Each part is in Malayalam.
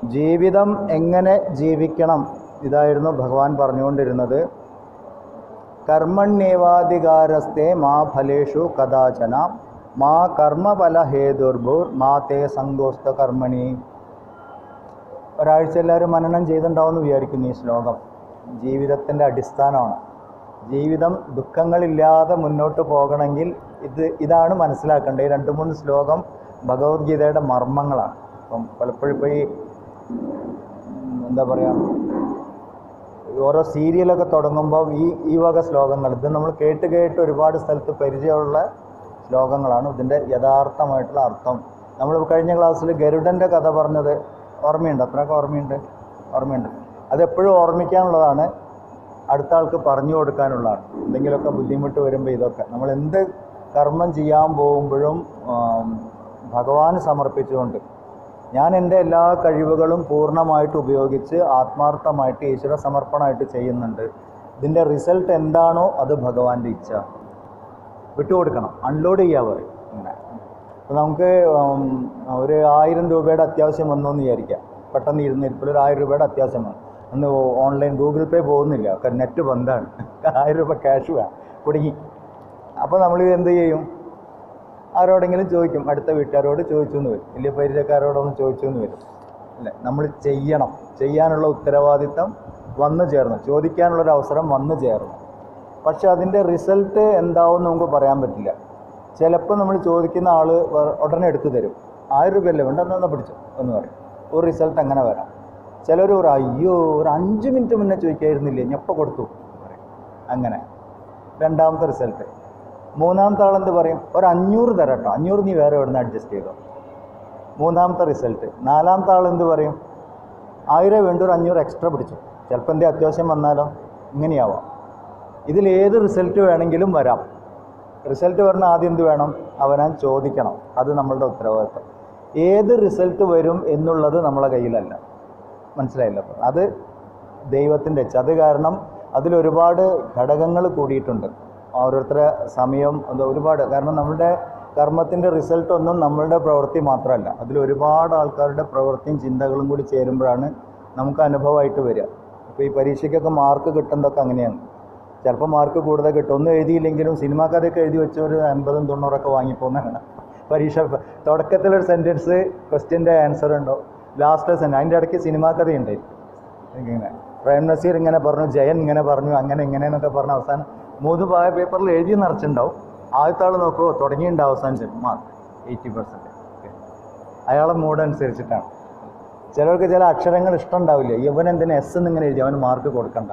ജീവിതം എങ്ങനെ ജീവിക്കണം, ഇതായിരുന്നു ഭഗവാൻ പറഞ്ഞുകൊണ്ടിരുന്നത്. കർമ്മണ്യേവാധികാരസ്തേ മാ ഫലേഷു കദാചന മാ കർമ്മഫലഹേതുർഭൂർ മാ തേ സങ്കോസ്ത കർമ്മണി. ഒരാഴ്ച എല്ലാവരും മനനം ചെയ്തിട്ടുണ്ടാവുമെന്ന് വിചാരിക്കുന്നു. ഈ ശ്ലോകം ജീവിതത്തിൻ്റെ അടിസ്ഥാനമാണ്. ജീവിതം ദുഃഖങ്ങളില്ലാതെ മുന്നോട്ട് പോകണമെങ്കിൽ ഇതാണ് മനസ്സിലാക്കേണ്ടത്. ഈ 2-3 ശ്ലോകം ഭഗവത്ഗീതയുടെ മർമ്മങ്ങളാണ്. അപ്പം പലപ്പോഴും ഇപ്പോൾ എന്താ പറയുക, ഓരോ സീരിയലൊക്കെ തുടങ്ങുമ്പോൾ ഈ വക ശ്ലോകങ്ങൾ ഇത് നമ്മൾ കേട്ട് ഒരുപാട് സ്ഥലത്ത് പരിചയമുള്ള ശ്ലോകങ്ങളാണ്. ഇതിൻ്റെ യഥാർത്ഥമായിട്ടുള്ള അർത്ഥം നമ്മൾ കഴിഞ്ഞ ക്ലാസ്സിൽ ഗരുഡൻ്റെ കഥ പറഞ്ഞത് ഓർമ്മയുണ്ട്? അത്രയൊക്കെ ഓർമ്മയുണ്ട്. അതെപ്പോഴും ഓർമ്മിക്കാനുള്ളതാണ്, അടുത്ത ആൾക്ക് പറഞ്ഞു കൊടുക്കാനുള്ളതാണ്. എന്തെങ്കിലുമൊക്കെ ബുദ്ധിമുട്ട് വരുമ്പോൾ ഇതൊക്കെ നമ്മൾ എന്ത് കർമ്മം ചെയ്യാൻ പോകുമ്പോഴും ഭഗവാന് സമർപ്പിച്ചുകൊണ്ട് ഞാൻ എൻ്റെ എല്ലാ കഴിവുകളും പൂർണ്ണമായിട്ട് ഉപയോഗിച്ച് ആത്മാർത്ഥമായിട്ട് ഈശ്വര സമർപ്പണമായിട്ട് ചെയ്യുന്നുണ്ട്. ഇതിൻ്റെ റിസൾട്ട് എന്താണോ അത് ഭഗവാന്റെ ഇച്ഛ. വിട്ടുകൊടുക്കണം, അൺലോഡ് ചെയ്യാൻ പറയും. അപ്പോൾ നമുക്ക് ഒരു 1000 രൂപയുടെ അത്യാവശ്യം വന്നു എന്ന് വിചാരിക്കാം. പെട്ടെന്ന് ഇരുന്നിരിപ്പിൽ ഒരു 1000 രൂപയുടെ അത്യാവശ്യം വന്നു. അന്ന് ഓൺലൈൻ ഗൂഗിൾ പേ പോകുന്നില്ല, നെറ്റ് ബന്ധാണ്. 1000 രൂപ ക്യാഷ് വേണം, കുടുങ്ങി. അപ്പോൾ നമ്മൾ എന്ത് ചെയ്യും? ആരോടെങ്കിലും ചോദിക്കും, അടുത്ത വീട്ടുകാരോട് ചോദിച്ചു എന്ന് വരും, വലിയ പരിചയക്കാരോടൊന്ന് ചോദിച്ചു എന്ന് വരും അല്ലേ. നമ്മൾ ചെയ്യാനുള്ള ഉത്തരവാദിത്തം വന്നു ചേർന്നു, ചോദിക്കാനുള്ളൊരു അവസരം വന്നു ചേർന്നു. പക്ഷെ അതിൻ്റെ റിസൾട്ട് എന്താവും നമുക്ക് പറയാൻ പറ്റില്ല. ചിലപ്പോൾ നമ്മൾ ചോദിക്കുന്ന ആൾ ഉടനെ എടുത്തു തരും. 1000 രൂപയല്ലേ വേണ്ട, എന്നാ പിടിച്ചു എന്ന് പറയും. ഒരു റിസൾട്ട് അങ്ങനെ വരാം. ചിലർ പറയും, അയ്യോ ഒരു 5 മിനിറ്റ് മുന്നേ ചോദിക്കായിരുന്നില്ലേ, ഞെപ്പോൾ കൊടുത്തു പറയും. അങ്ങനെ രണ്ടാമത്തെ റിസൾട്ട്. മൂന്നാമത്തെ ആളെന്ത് പറയും? ഒരു 500 തരാം കേട്ടോ, 500 നീ വേറെ എവിടെ നിന്ന് അഡ്ജസ്റ്റ് ചെയ്തോ. മൂന്നാമത്തെ റിസൾട്ട്. നാലാമത്തെ ആളെന്ത് പറയും? 1000 വേണ്ട, ഒരു 500 എക്സ്ട്രാ പിടിച്ചു, ചിലപ്പോൾ എന്തേ അത്യാവശ്യം വന്നാലോ. ഇങ്ങനെയാവാം. ഇതിലേത് റിസൾട്ട് വേണമെങ്കിലും വരാം. റിസൾട്ട് പറഞ്ഞാൽ ആദ്യം എന്ത് വേണം? അവനാൻ ചോദിക്കണം. അത് നമ്മളുടെ ഉത്തരവാദിത്വം. ഏത് റിസൾട്ട് വരും എന്നുള്ളത് നമ്മളെ കയ്യിലല്ല. മനസ്സിലായില്ല? അത് ദൈവത്തിൻ്റെ ഇച്ഛ. അത് കാരണം അതിലൊരുപാട് ഘടകങ്ങൾ കൂടിയിട്ടുണ്ട്. ഓരോരുത്തരുടെ സമയം അത് ഒരുപാട്. കാരണം നമ്മളുടെ കർമ്മത്തിൻ്റെ റിസൾട്ടൊന്നും നമ്മളുടെ പ്രവൃത്തി മാത്രമല്ല, അതിലൊരുപാട് ആൾക്കാരുടെ പ്രവൃത്തിയും ചിന്തകളും കൂടി ചേരുമ്പോഴാണ് നമുക്ക് അനുഭവമായിട്ട് വരിക. ഇപ്പോൾ ഈ പരീക്ഷയ്ക്കൊക്കെ മാർക്ക് കിട്ടുന്നതൊക്കെ അങ്ങനെയാണ്. ചിലപ്പോൾ മാർക്ക് കൂടുതൽ കിട്ടും. ഒന്നും എഴുതിയില്ലെങ്കിലും സിനിമാ കഥയൊക്കെ എഴുതി വെച്ചവർ 80, 90 വാങ്ങിപ്പോകുന്നതാണ്. പരീക്ഷ തുടക്കത്തിലൊരു സെൻറ്റൻസ് ക്വസ്റ്റ്യൻ്റെ ആൻസർ ഉണ്ടോ, ലാസ്റ്റ് സെൻറ്റൻസ് അതിൻ്റെ ഇടയ്ക്ക് സിനിമാ കഥയുണ്ട്. ഇങ്ങനെ പ്രേം നസീർ ഇങ്ങനെ പറഞ്ഞു, ജയൻ ഇങ്ങനെ പറഞ്ഞു, അങ്ങനെ ഇങ്ങനെയെന്നൊക്കെ പറഞ്ഞ് അവസാനം 3 പേപ്പറിൽ എഴുതി നിറച്ചിട്ടുണ്ടാവും. ആദ്യത്തെ ആൾ നോക്കുമോ തുടങ്ങിയിട്ടുണ്ടാവും അവസാനിച്ച് മാർക്ക് 80%. അയാളെ മൂഡ് അനുസരിച്ചിട്ടാണ്. ചിലർക്ക് ചില അക്ഷരങ്ങൾ ഇഷ്ടം ഉണ്ടാവില്ല. ഇവൻ എന്തിനാ എസ് എന്നിങ്ങനെ എഴുതി, അവന് മാർക്ക് കൊടുക്കണ്ട.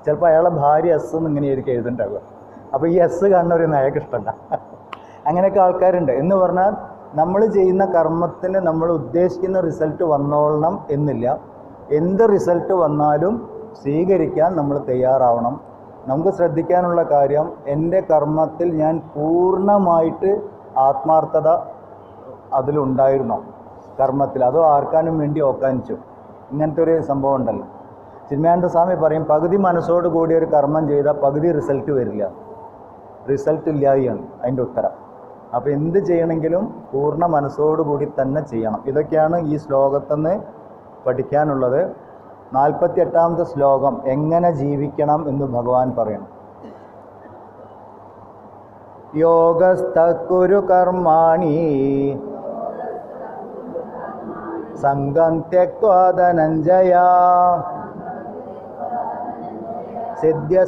ചിലപ്പോൾ അയാളെ ഭാര്യ എസ് എന്നിങ്ങനെ ആയിരിക്കും എഴുതുന്നുണ്ടാവുക. അപ്പോൾ ഈ എസ് കാണുന്നവർ അയാൾക്ക് ഇഷ്ടമല്ല. അങ്ങനെയൊക്കെ ആൾക്കാരുണ്ട്. എന്ന് പറഞ്ഞാൽ നമ്മൾ ചെയ്യുന്ന കർമ്മത്തിന് നമ്മൾ ഉദ്ദേശിക്കുന്ന റിസൾട്ട് വന്നോളണം എന്നില്ല. എന്ത് റിസൾട്ട് വന്നാലും സ്വീകരിക്കാൻ നമ്മൾ തയ്യാറാവണം. നമുക്ക് ശ്രദ്ധിക്കാനുള്ള കാര്യം, എൻ്റെ കർമ്മത്തിൽ ഞാൻ പൂർണ്ണമായിട്ട് ആത്മാർത്ഥത അതിലുണ്ടായിരുന്നോ കർമ്മത്തിൽ, അതോ ആർക്കാനും വേണ്ടി ഓക്കാനിച്ചു. ഇങ്ങനത്തെ ഒരു സംഭവം ഉണ്ടല്ലോ. ചിന്മയാനന്ദ സ്വാമി പറയും, പകുതി മനസ്സോട് കൂടി ഒരു കർമ്മം ചെയ്താൽ പകുതി റിസൾട്ട് വരില്ല. റിസൾട്ട് ഇല്ലാതെയാണ് അതിൻ്റെ ഉത്തരം. അപ്പോൾ എന്ത് ചെയ്യണമെങ്കിലും പൂർണ്ണ മനസ്സോടുകൂടി തന്നെ ചെയ്യണം. ഇതൊക്കെയാണ് ഈ ശ്ലോകത്തിൽ പഠിക്കാനുള്ളത്. 48ാമത്തെ ശ്ലോകം എങ്ങനെ ജീവിക്കണം എന്ന് ഭഗവാൻ പറയണം. യോഗസ്ഥകുരു കർമാണി സംഗം ത്യക്ത്വാ ധനഞ്ജയ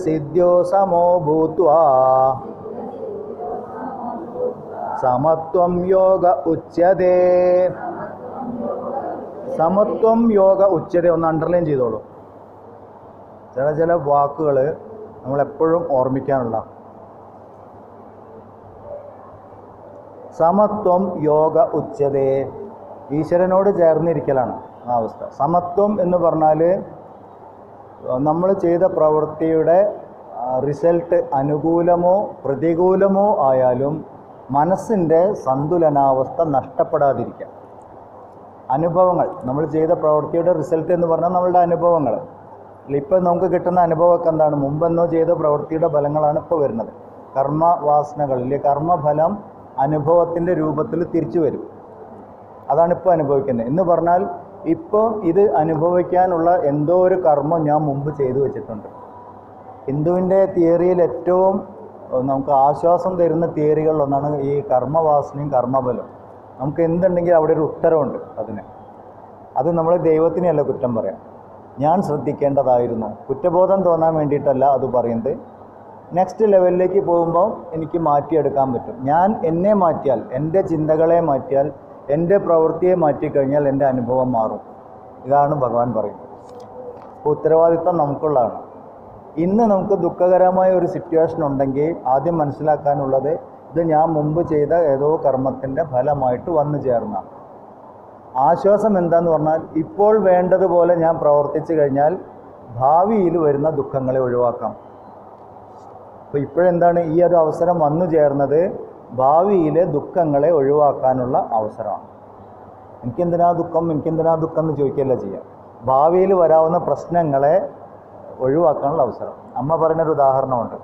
സിദ്ധ്യോ സമോ ഭൂത്വാ സമത്വം യോഗ ഉച്യതേ. സമത്വം യോഗ ഉച്യത ഒന്ന് അണ്ടർലൈൻ ചെയ്തോളൂ. ചില വാക്കുകൾ നമ്മളെപ്പോഴും ഓർമ്മിക്കാനുള്ള. സമത്വം യോഗ ഉച്യതേ, ഈശ്വരനോട് ചേർന്നിരിക്കലാണ് ആ അവസ്ഥ. സമത്വം എന്ന് പറഞ്ഞാൽ നമ്മൾ ചെയ്ത പ്രവൃത്തിയുടെ റിസൾട്ട് അനുകൂലമോ പ്രതികൂലമോ ആയാലും മനസ്സിൻ്റെ സന്തുലനാവസ്ഥ നഷ്ടപ്പെടാതിരിക്കുക. അനുഭവങ്ങൾ, നമ്മൾ ചെയ്ത പ്രവൃത്തിയുടെ റിസൾട്ട് എന്ന് പറഞ്ഞാൽ നമ്മളുടെ അനുഭവങ്ങൾ. ഇപ്പം നമുക്ക് കിട്ടുന്ന അനുഭവമൊക്കെ എന്താണ്? മുമ്പെന്നോ ചെയ്ത പ്രവൃത്തിയുടെ ഫലങ്ങളാണ് ഇപ്പോൾ വരുന്നത്. കർമ്മവാസനകൾ ഇല്ലേ, കർമ്മഫലം അനുഭവത്തിൻ്റെ രൂപത്തിൽ തിരിച്ചു വരും. അതാണ് ഇപ്പോൾ അനുഭവിക്കുന്നത്. എന്ന് പറഞ്ഞാൽ ഇപ്പോൾ ഇത് അനുഭവിക്കാനുള്ള എന്തോ ഒരു കർമ്മം ഞാൻ മുമ്പ് ചെയ്തു വെച്ചിട്ടുണ്ട്. ഹിന്ദുവിൻ്റെ തിയറിയിൽ ഏറ്റവും നമുക്ക് ആശ്വാസം തരുന്ന തിയറികളിലൊന്നാണ് ഈ കർമ്മവാസനയും കർമ്മബലം. നമുക്ക് എന്തുണ്ടെങ്കിലും അവിടെ ഒരു ഉത്തരവുണ്ട് അതിന്. അത് നമ്മൾ ദൈവത്തിനെയല്ല കുറ്റം പറയാം. ഞാൻ ശ്രദ്ധിക്കേണ്ടതായിരുന്നു, കുറ്റബോധം തോന്നാൻ വേണ്ടിയിട്ടല്ല അത് പറയുന്നത്. നെക്സ്റ്റ് ലെവലിലേക്ക് പോകുമ്പോൾ എനിക്ക് മാറ്റിയെടുക്കാൻ പറ്റും. ഞാൻ എന്നെ മാറ്റിയാൽ, എൻ്റെ ചിന്തകളെ മാറ്റിയാൽ, എൻ്റെ പ്രവൃത്തിയെ മാറ്റിക്കഴിഞ്ഞാൽ എൻ്റെ അനുഭവം മാറും. ഇതാണ് ഭഗവാൻ പറയുന്നത്. ഉത്തരവാദിത്വം നമുക്കുള്ളതാണ്. ഇന്ന് നമുക്ക് ദുഃഖകരമായ ഒരു സിറ്റുവേഷൻ ഉണ്ടെങ്കിൽ ആദ്യം മനസ്സിലാക്കാനുള്ളത് ഇത് ഞാൻ മുമ്പ് ചെയ്ത ഏതോ കർമ്മത്തിൻ്റെ ഫലമായിട്ട് വന്നു ചേർന്നതാണ്. ആശ്വാസം എന്താന്ന് പറഞ്ഞാൽ ഇപ്പോൾ വേണ്ടതുപോലെ ഞാൻ പ്രവർത്തിച്ചു കഴിഞ്ഞാൽ ഭാവിയിൽ വരുന്ന ദുഃഖങ്ങളെ ഒഴിവാക്കാം. അപ്പോൾ ഇപ്പോഴെന്താണ് ഈ ഒരു അവസരം വന്നു ചേർന്നത്? ഭാവിയിലെ ദുഃഖങ്ങളെ ഒഴിവാക്കാനുള്ള അവസരമാണ്. എനിക്കെന്തിനാ ദുഃഖം എന്ന് ചോദിക്കുകയല്ല ചെയ്യാം. ഭാവിയിൽ വരാവുന്ന പ്രശ്നങ്ങളെ ഒഴിവാക്കാനുള്ള അവസരം. അമ്മ പറയുന്നൊരു ഉദാഹരണമുണ്ട്.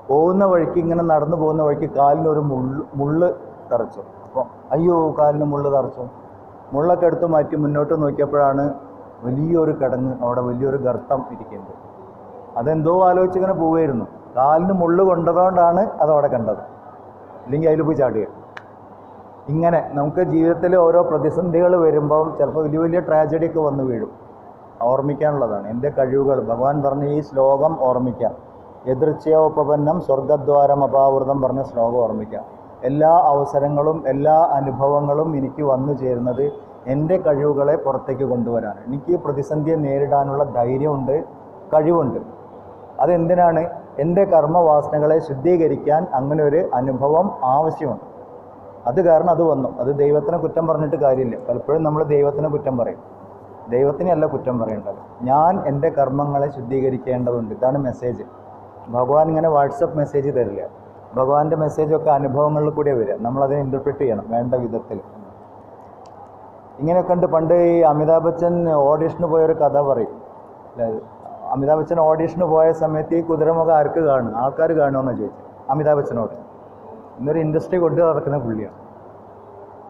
പോകുന്ന വഴിക്ക്, ഇങ്ങനെ നടന്നു പോകുന്ന വഴിക്ക് കാലിനൊരു മുള്ള് തറച്ചു. അപ്പോൾ അയ്യോ കാലിന് മുള്ള് തറച്ചു. മുള്ളൊക്കെ എടുത്ത് മാറ്റി മുന്നോട്ട് നോക്കിയപ്പോഴാണ് വലിയൊരു കിടങ്ങ്, അവിടെ വലിയൊരു ഗർത്തം ഇരിക്കുന്നത്. അതെന്തോ ആലോചിച്ച് ഇങ്ങനെ പോവുമായിരുന്നു. കാലിന് മുള്ള് കൊണ്ടതുകൊണ്ടാണ് അതവിടെ കണ്ടത്, ഇല്ലെങ്കിൽ അതിൽ പോയി ചാടുക. ഇങ്ങനെ നമുക്ക് ജീവിതത്തിൽ ഓരോ പ്രതിസന്ധികൾ വരുമ്പം ചിലപ്പോൾ വലിയ വലിയ ട്രാജഡിയൊക്കെ വന്ന് വീഴും. ഓർമ്മിക്കാനുള്ളതാണ് എൻ്റെ കഴിവുകൾ. ഭഗവാൻ പറഞ്ഞ ഈ ശ്ലോകം ഓർമ്മിക്കാം. എതിർച്ചയോപപന്നം സ്വർഗദ്വാരം അപാവൃതം പറഞ്ഞ ശ്ലോകം ഓർമ്മിക്കാം. എല്ലാ അവസരങ്ങളും എല്ലാ അനുഭവങ്ങളും എനിക്ക് വന്നു ചേരുന്നത് എൻ്റെ കഴിവുകളെ പുറത്തേക്ക് കൊണ്ടുവരാൻ. എനിക്ക് പ്രതിസന്ധിയെ നേരിടാനുള്ള ധൈര്യമുണ്ട്, കഴിവുണ്ട്. അതെന്തിനാണ്? എൻ്റെ കർമ്മവാസനകളെ ശുദ്ധീകരിക്കാൻ അങ്ങനെ ഒരു അനുഭവം ആവശ്യമുണ്ട്. അത് കാരണം അത് വന്നു. അത് ദൈവത്തിനെ കുറ്റം പറഞ്ഞിട്ട് കാര്യമില്ല. പലപ്പോഴും നമ്മൾ ദൈവത്തിനെ കുറ്റം പറയും. ദൈവത്തിനെയല്ല കുറ്റം പറയേണ്ടത്. ഞാൻ എൻ്റെ കർമ്മങ്ങളെ ശുദ്ധീകരിക്കേണ്ടതുണ്ട്. ഇതാണ് മെസ്സേജ്. ഭഗവാൻ ഇങ്ങനെ വാട്സപ്പ് മെസ്സേജ് തരില്ല. ഭഗവാന്റെ മെസ്സേജൊക്കെ അനുഭവങ്ങളിൽ കൂടെ വരിക. നമ്മളതിനെ ഇൻ്റർപ്രിറ്റ് ചെയ്യണം വേണ്ട വിധത്തിൽ. ഇങ്ങനെയൊക്കെ ഉണ്ട്. പണ്ട് ഈ അമിതാഭ് ബച്ചൻ ഓഡീഷന് പോയൊരു കഥ പറയും. അമിതാഭ് ബച്ചൻ ഓഡീഷന് പോയ സമയത്ത് ഈ കുതിരമുഖം ആർക്ക് കാണും, ആൾക്കാർ കാണുമെന്ന് ചോദിച്ചു അമിതാഭ് ബച്ചനോട്. ഇന്നൊരു ഇൻഡസ്ട്രി കൊണ്ടു നടക്കുന്ന പുള്ളിയാണ്.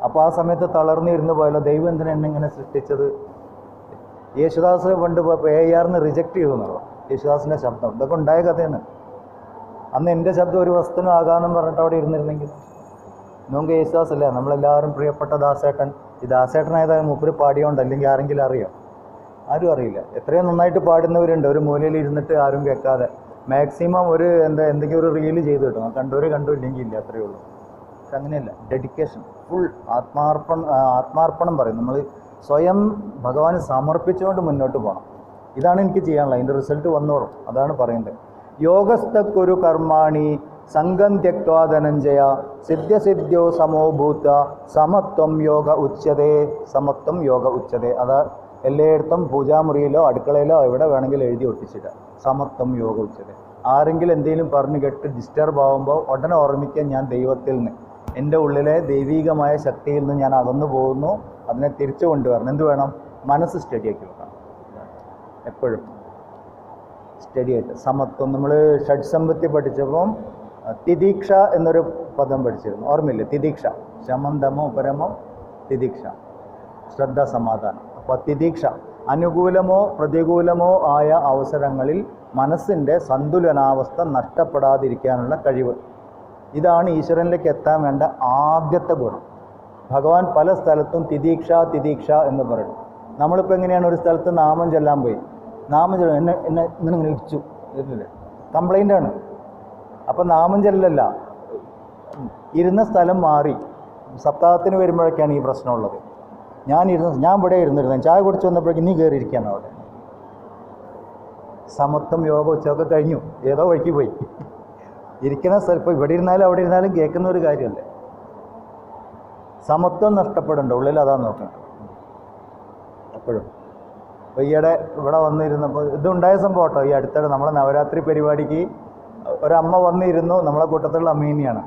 അപ്പോൾ ആ സമയത്ത് തളർന്നിരുന്ന് പോയല്ലോ, ദൈവം എന്തിനാ എന്നെ ഇങ്ങനെ സൃഷ്ടിച്ചത്? യേശുദാസ് പണ്ട് ARന്ന് റിജക്റ്റ് ചെയ്തു എന്നുള്ളൂ. യേശുദാസിൻ്റെ ശബ്ദം ഇതൊക്കെ ഉണ്ടായ കഥയാണ്. അന്ന് എൻ്റെ ശബ്ദം ഒരു വസ്തുനും ആകാമെന്നും പറഞ്ഞിട്ട് അവിടെ ഇരുന്നിരുന്നെങ്കിൽ. നമുക്ക് യേശുദാസ് അല്ല, നമ്മളെല്ലാവരും പ്രിയപ്പെട്ട ദാസേട്ടൻ. ഈ ദാസേട്ടനായത് മൂപ്പര് പാടിയോണ്ട്, അല്ലെങ്കിൽ ആരെങ്കിലും അറിയാം? ആരും അറിയില്ല. എത്രയും നന്നായിട്ട് പാടുന്നവരുണ്ട് ഒരു മൂലയിൽ ഇരുന്നിട്ട് ആരും കേൾക്കാതെ. മാക്സിമം ഒരു എന്തെങ്കിലും ഒരു റീല് ചെയ്ത് കിട്ടും. കണ്ടവർ കണ്ടു, ഇല്ലെങ്കിൽ ഇല്ല, അത്രയേ ഉള്ളൂ. പക്ഷെ അങ്ങനെയല്ല. ഡെഡിക്കേഷൻ, ഫുൾ ആത്മാർപ്പണം പറയും. നമ്മൾ സ്വയം ഭഗവാന് സമർപ്പിച്ചുകൊണ്ട് മുന്നോട്ട് പോകണം. ഇതാണ് എനിക്ക് ചെയ്യാനുള്ളത്. അതിൻ്റെ റിസൾട്ട് വന്നോളും. അതാണ് പറയുന്നത്. യോഗസ്ഥക്കുരു കർമാണി സംഘം ത്യക്വാ ധനഞ്ജയ സിദ്ധ്യസിദ്ധ്യോ സമോ ഭൂത സമത്വം യോഗ ഉച്യതേ. സമത്വം യോഗ ഉച്യതേ. അതാ എല്ലായിടത്തും പൂജാമുറിയിലോ അടുക്കളയിലോ എവിടെ വേണമെങ്കിലും എഴുതി ഒട്ടിച്ചിടാം. സമത്വം യോഗ ഉച്യതേ. ആരെങ്കിലും എന്തെങ്കിലും പറഞ്ഞു കേട്ട് ഡിസ്റ്റർബ് ആകുമ്പോൾ ഉടനെ ഓർമ്മിക്കാൻ ഞാൻ ദൈവത്തിൽ നിന്ന്, എൻ്റെ ഉള്ളിലെ ദൈവീകമായ ശക്തിയിൽ നിന്ന് ഞാൻ അകന്നു പോകുന്നു. അതിനെ തിരിച്ചു കൊണ്ടുവരണം. എന്ത് വേണം? മനസ്സ് സ്റ്റഡിയാക്കി വെക്കണം. എപ്പോഴും സ്റ്റഡിയായിട്ട്. സമത്വം. നമ്മൾ ഷഡ്സമ്പത്തി പഠിച്ചപ്പം തിദീക്ഷ എന്നൊരു പദം പഠിച്ചിരുന്നു, ഓർമ്മയില്ലേ? തിദീക്ഷ, ശമം ദമം ഉപരമം തിദീക്ഷ, ശ്രദ്ധ സമാധാനം. അപ്പോൾ തിദീക്ഷ അനുകൂലമോ പ്രതികൂലമോ ആയ അവസരങ്ങളിൽ മനസ്സിൻ്റെ സന്തുലനാവസ്ഥ നഷ്ടപ്പെടാതിരിക്കാനുള്ള കഴിവ്. ഇതാണ് ഈശ്വരനിലേക്ക് എത്താൻ വേണ്ട ആദ്യത്തെ ഗുണം. ഭഗവാൻ പല സ്ഥലത്തും തിദീക്ഷ തിദീക്ഷ എന്ന് പറയും. നമ്മളിപ്പോൾ എങ്ങനെയാണ്? ഒരു സ്ഥലത്ത് നാമം ചൊല്ലാൻ പോയി, നാമം ചൊല്ലാം, എന്നെ ഇങ്ങനെ ഇടിച്ചു, കംപ്ലൈൻ്റാണ്. അപ്പം നാമം ചെല്ലല്ല, ഇരുന്ന സ്ഥലം മാറി. സപ്താഹത്തിന് വരുമ്പോഴൊക്കെയാണ് ഈ പ്രശ്നമുള്ളത്. ഞാൻ ഇവിടെ ഇരുന്നിരുന്നു, ചായ കുടിച്ച് വന്നപ്പോഴേക്കും നീ കയറിയിരിക്കുകയാണ് അവിടെ. സമത്വം യോഗ ഉച്ചയൊക്കെ കഴിഞ്ഞു, ഏതോ വഴിക്ക് പോയി. ഇരിക്കുന്ന സ്ഥലം ഇപ്പോൾ ഇവിടെ ഇരുന്നാലും അവിടെ ഇരുന്നാലും കേൾക്കുന്ന ഒരു കാര്യമല്ലേ. സമത്വം നഷ്ടപ്പെടേണ്ട ഉള്ളിൽ, അതാ നോക്കണം എപ്പോഴും. അപ്പോൾ ഈയിടെ ഇവിടെ വന്നിരുന്നപ്പോൾ ഇതുണ്ടായ സംഭവം കേട്ടോ. ഈ അടുത്തിടെ നമ്മളെ നവരാത്രി പരിപാടിക്ക് ഒരമ്മ വന്നിരുന്നു. നമ്മളെ കൂട്ടത്തിലുള്ള അമ്മീനിയാണ്.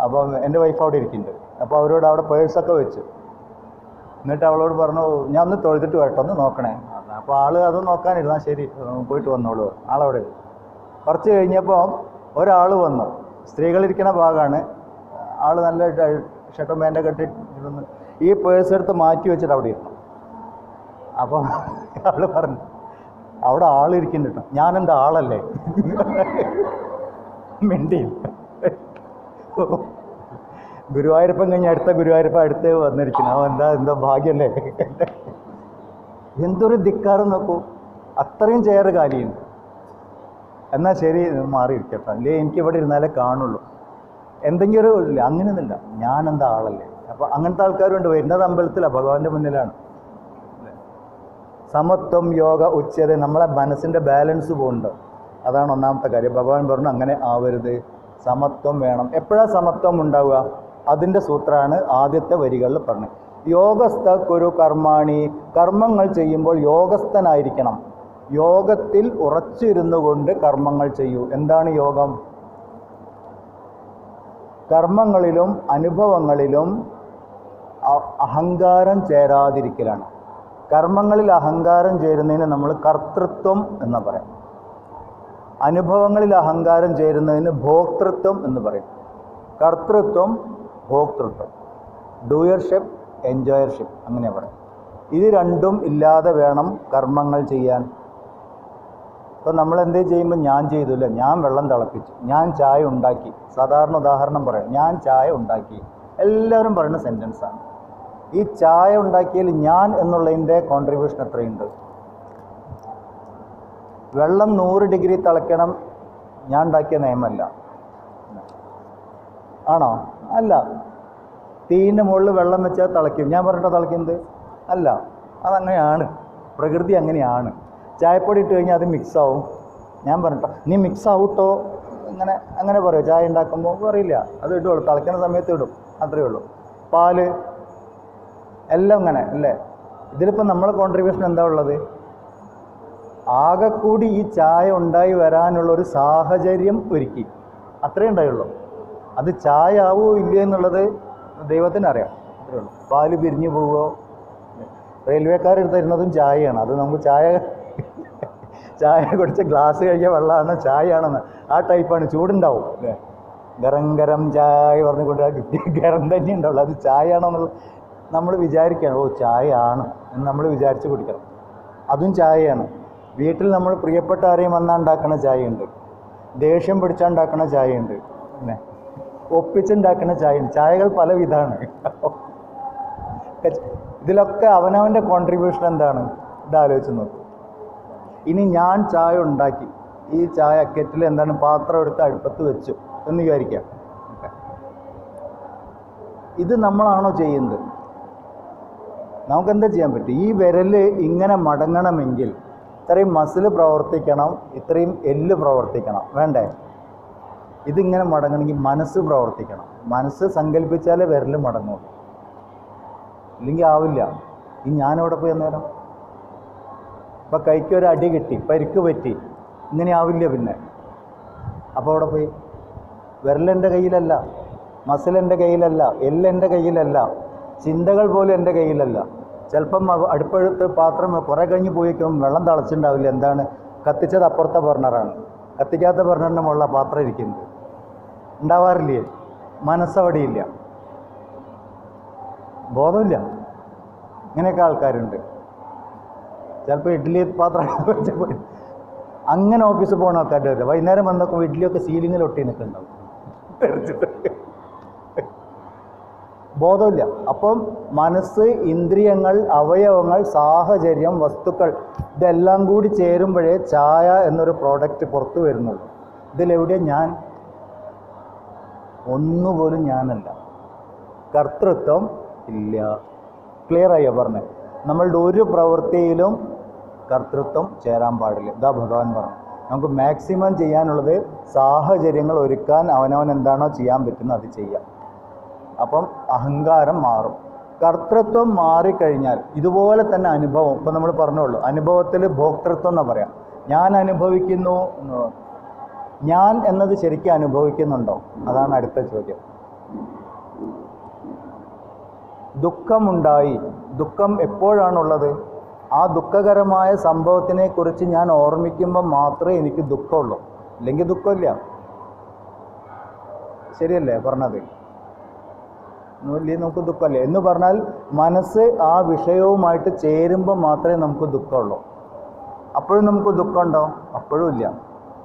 അപ്പം എൻ്റെ വൈഫ് അവിടെ ഇരിക്കുന്നുണ്ട്. അപ്പോൾ അവരോട് അവിടെ പേഴ്സൊക്കെ വെച്ചു. എന്നിട്ട് അവളോട് പറഞ്ഞു, ഞാൻ ഒന്ന് തൊഴുതിട്ട് വരട്ടെ, ഒന്ന് നോക്കണേ. അപ്പോൾ ആൾ അത് നോക്കാനിരുന്നാൽ ശരി പോയിട്ട് വന്നോളൂ. ആളവിടെ. കുറച്ച് കഴിഞ്ഞപ്പോൾ ഒരാൾ വന്നു. സ്ത്രീകളിരിക്കുന്ന ഭാഗമാണ്. ആൾ നല്ല ഷർട്ടും പാൻ്റൊക്കെ ഇട്ടിരുന്നു. ഈ പേഴ്സ് എടുത്ത് മാറ്റി വെച്ചിട്ട് അവിടെ ഇരുന്നു. അപ്പോൾ അവൾ പറഞ്ഞു അവിടെ ആളിരിക്കുന്നുണ്ട് കേട്ടോ. ഞാനെന്താ ആളല്ലേ? മിണ്ടിയില്ല. ഗുരുവായൂരപ്പം കഴിഞ്ഞ് അടുത്ത ഗുരുവായൂരപ്പം അടുത്ത് വന്നിരിക്കുന്നു. അവൻ എന്തോ ഭാഗ്യല്ലേ. എന്തൊരു ധിക്കാരം നോക്കൂ. അത്രയും ചെയർ കാലിയുണ്ട്. എന്നാൽ ശരി മാറിയിരിക്കട്ടെ, അല്ലേ എനിക്കിവിടെ ഇരുന്നാലേ കാണുള്ളൂ. എന്തെങ്കിലും ഒരു ഇല്ല, അങ്ങനെയൊന്നുമില്ല. ഞാനെന്താ ആളല്ലേ? അപ്പോൾ അങ്ങനത്തെ ആൾക്കാരുണ്ട്. വരുന്നത് അമ്പലത്തിലാണ്, ഭഗവാന്റെ മുന്നിലാണ്. സമത്വം യോഗ ഉച്ചത, നമ്മളെ മനസ്സിൻ്റെ ബാലൻസ് പോകുന്നുണ്ട്. അതാണ് ഒന്നാമത്തെ കാര്യം. ഭഗവാൻ പറഞ്ഞു അങ്ങനെ ആവരുത്, സമത്വം വേണം. എപ്പോഴാണ് സമത്വം ഉണ്ടാവുക? അതിൻ്റെ സൂത്രമാണ് ആദ്യത്തെ വരികളിൽ പറഞ്ഞത്. യോഗസ്ഥ കുരു കർമാണി, കർമ്മങ്ങൾ ചെയ്യുമ്പോൾ യോഗസ്ഥനായിരിക്കണം. യോഗത്തിൽ ഉറച്ചിരുന്നു കൊണ്ട് കർമ്മങ്ങൾ ചെയ്യൂ. എന്താണ് യോഗം? കർമ്മങ്ങളിലും അനുഭവങ്ങളിലും അഹങ്കാരം ചേരാതിരിക്കലാണ്. കർമ്മങ്ങളിൽ അഹങ്കാരം ചേരുന്നതിന് നമ്മൾ കർത്തൃത്വം എന്ന് പറയും. അനുഭവങ്ങളിൽ അഹങ്കാരം ചേരുന്നതിന് ഭോക്തൃത്വം എന്ന് പറയും. കർത്തൃത്വം, ഭോക്തൃത്വം, ഡൂയർഷിപ്പ്, എൻജോയർഷിപ്പ്, അങ്ങനെ പറയും. ഇത് രണ്ടും ഇല്ലാതെ വേണം കർമ്മങ്ങൾ ചെയ്യാൻ. ഇപ്പോൾ നമ്മളെന്തേ ചെയ്യുമ്പോൾ ഞാൻ ചെയ്തില്ല, ഞാൻ വെള്ളം തിളപ്പിച്ചു, ഞാൻ ചായ ഉണ്ടാക്കി. സാധാരണ ഉദാഹരണം പറയാം, ഞാൻ ചായ ഉണ്ടാക്കി. എല്ലാവരും പറയുന്ന സെൻറ്റൻസാണ്. ഈ ചായ ഉണ്ടാക്കിയതിൽ ഞാൻ എന്നുള്ളതിൻ്റെ കോൺട്രിബ്യൂഷൻ എത്രയുണ്ട്? വെള്ളം 100 ഡിഗ്രി തിളയ്ക്കണം, ഞാൻ ഉണ്ടാക്കിയ നിയമമല്ല. ആണോ? അല്ല. തീൻ്റെ മുകളിൽ വെള്ളം വെച്ചാൽ തിളയ്ക്കും, ഞാൻ പറഞ്ഞിട്ടാ തിളയ്ക്കുന്നത്? അല്ല. അതങ്ങനെയാണ്, പ്രകൃതി അങ്ങനെയാണ്. ചായപ്പൊടി ഇട്ട് കഴിഞ്ഞാൽ അത് മിക്സാവും, ഞാൻ പറഞ്ഞിട്ടോ നീ മിക്സ് ആവട്ടോ അങ്ങനെ പറയുമോ? ചായ ഉണ്ടാക്കുമ്പോൾ പറയില്ല, അത് ഇടുള്ളൂ, തിളയ്ക്കുന്ന സമയത്ത് ഇടും, അത്രയേ ഉള്ളൂ. പാല് എല്ലാം അങ്ങനെ അല്ലേ? ഇതിലിപ്പോൾ നമ്മളെ കോൺട്രിബ്യൂഷൻ എന്താ ഉള്ളത്? ആകെക്കൂടി ഈ ചായ ഉണ്ടായി വരാനുള്ളൊരു സാഹചര്യം ഒരുക്കി, അത്രയേ ഉണ്ടായുള്ളൂ. അത് ചായ ആവുമോ ഇല്ല എന്നുള്ളത് ദൈവത്തിനറിയാം, അത്രയേ ഉള്ളൂ. പാല് പിരിഞ്ഞു പോവുമോ? റെയിൽവേക്കാരെടുത്ത് തരുന്നതും ചായയാണ്. അത് നമുക്ക് ചായ കുടിച്ച് ഗ്ലാസ് കഴിക്കാൻ വെള്ളമാണ് ചായയാണെന്ന് ആ ടൈപ്പാണ്. ചൂടുണ്ടാവും അല്ലേ? ഗരം ഗരം ചായ പറഞ്ഞുകൊണ്ട് ഗരം തന്നെ ഉണ്ടാവുള്ളൂ. അത് ചായയാണെന്നുള്ള നമ്മൾ വിചാരിക്കണം, ഓ ചായ ആണ് എന്ന് നമ്മൾ വിചാരിച്ച് കുടിക്കണം. അതും ചായയാണ്. വീട്ടിൽ നമ്മൾ പ്രിയപ്പെട്ട ആരെയും വന്നാൽ ഉണ്ടാക്കുന്ന ചായയുണ്ട്, ദേഷ്യം പിടിച്ചാൽ ഉണ്ടാക്കുന്ന ചായയുണ്ട്, പിന്നെ ഒപ്പിച്ചുണ്ടാക്കുന്ന ചായയുണ്ട്. ചായകൾ പല വിധമാണ്. ഇതിലൊക്കെ അവനവൻ്റെ കോൺട്രിബ്യൂഷൻ എന്താണ്? ഇതാലോചിച്ച് നോക്കും. ഇനി ഞാൻ ചായ ഉണ്ടാക്കി, ഈ ചായ കെറ്റിൽ എന്താണ് പാത്രം എടുത്ത് അടുപ്പത്ത് വെച്ചു എന്ന് വിചാരിക്കാം. ഇത് നമ്മളാണോ ചെയ്യുന്നത്? നമുക്കെന്താ ചെയ്യാൻ പറ്റും? ഈ വിരൽ ഇങ്ങനെ മടങ്ങണമെങ്കിൽ ഇത്രയും മസിൽ പ്രവർത്തിക്കണം, ഇത്രയും എല്ല് പ്രവർത്തിക്കണം, വേണ്ടേ? ഇതിങ്ങനെ മടങ്ങണമെങ്കിൽ മനസ്സ് പ്രവർത്തിക്കണം. മനസ്സ് സങ്കല്പിച്ചാലേ വിരൽ മടങ്ങുള്ളൂ, ഇല്ലെങ്കിൽ ആവില്ല. ഈ ഞാനവിടെ പോയി അന്നേരം ഇപ്പം കൈക്കൊരു അടി കിട്ടി, പരിക്ക് പറ്റി, ഇങ്ങനെ ആവില്ല പിന്നെ. അപ്പോൾ അവിടെ പോയി വിരലെൻ്റെ കയ്യിലല്ല, മസിലെൻ്റെ കയ്യിലല്ല, എല്ലെൻ്റെ കയ്യിലല്ല, ചിന്തകൾ പോലും എൻ്റെ കയ്യിലല്ല. ചിലപ്പം അടുപ്പഴുത്ത് പാത്രം കുറേ കഴിഞ്ഞ് പോയിക്കും വെള്ളം തിളച്ചിട്ടുണ്ടാവില്ല. എന്താണ്? കത്തിച്ചത് അപ്പുറത്തെ ബർണറാണ്, കത്തിക്കാത്ത ബർണറിൻ്റെ മുകളിൽ പാത്രം ഇരിക്കുന്നത്. ഉണ്ടാവാറില്ലേ? മനസ്സവിടെയില്ല, ബോധമില്ല. ഇങ്ങനെയൊക്കെ ആൾക്കാരുണ്ട്. ചിലപ്പോൾ ഇഡ്ഡലി പാത്രം വെച്ചപ്പോൾ അങ്ങനെ ഓഫീസിൽ പോകുന്ന ആൾക്കാരുടെ വരില്ല. വൈകുന്നേരം വന്നപ്പോൾ ഇഡ്ഡലിയൊക്കെ സീലിങ്ങിൽ ഒട്ടി നിൽക്കുന്നുണ്ടാവും, ബോധമില്ല. അപ്പം മനസ്സ്, ഇന്ദ്രിയങ്ങൾ, അവയവങ്ങൾ, സാഹചര്യം, വസ്തുക്കൾ ഇതെല്ലാം കൂടി ചേരുമ്പോഴേ ചായ എന്നൊരു പ്രോഡക്റ്റ് പുറത്തു വരുന്നുള്ളൂ. ഇതിലെവിടെയാണ് ഞാൻ? ഒന്നുപോലും ഞാനല്ല. കർത്തൃത്വം ഇല്ല. ക്ലിയറായോ പറഞ്ഞത്? നമ്മളുടെ ഒരു പ്രവൃത്തിയിലും കർത്തൃത്വം ചേരാൻ പാടില്ല. ഇതാ ഭഗവാൻ പറഞ്ഞു. നമുക്ക് മാക്സിമം ചെയ്യാനുള്ളത് സാഹചര്യങ്ങൾ ഒരുക്കാൻ അവനവൻ എന്താണോ ചെയ്യാൻ പറ്റുന്നത് അത് ചെയ്യാം. അപ്പം അഹങ്കാരം മാറും. കർത്തൃത്വം മാറിക്കഴിഞ്ഞാൽ ഇതുപോലെ തന്നെ അനുഭവം. ഇപ്പം നമ്മൾ പറഞ്ഞോളൂ, അനുഭവത്തിൽ ഭോക്തൃത്വം എന്ന് പറയാം. ഞാൻ അനുഭവിക്കുന്നു എന്ന്. ഞാൻ എന്നത് ശരിക്കും അനുഭവിക്കുന്നുണ്ടോ? അതാണ് അടുത്ത ചോദ്യം. ദുഃഖമുണ്ടായി, ദുഃഖം എപ്പോഴാണുള്ളത്? ആ ദുഃഖകരമായ സംഭവത്തിനെ കുറിച്ച് ഞാൻ ഓർമ്മിക്കുമ്പോൾ മാത്രമേ എനിക്ക് ദുഃഖമുള്ളൂ, ഇല്ലെങ്കിൽ ദുഃഖമില്ല. ശരിയല്ലേ പറഞ്ഞത്? ഒന്നുമില്ലേ നമുക്ക് ദുഃഖമല്ലേ എന്ന് പറഞ്ഞാൽ മനസ്സ് ആ വിഷയവുമായിട്ട് ചേരുമ്പോൾ മാത്രമേ നമുക്ക് ദുഃഖമുള്ളൂ. അപ്പോഴും നമുക്ക് ദുഃഖമുണ്ടോ? അപ്പോഴും ഇല്ല.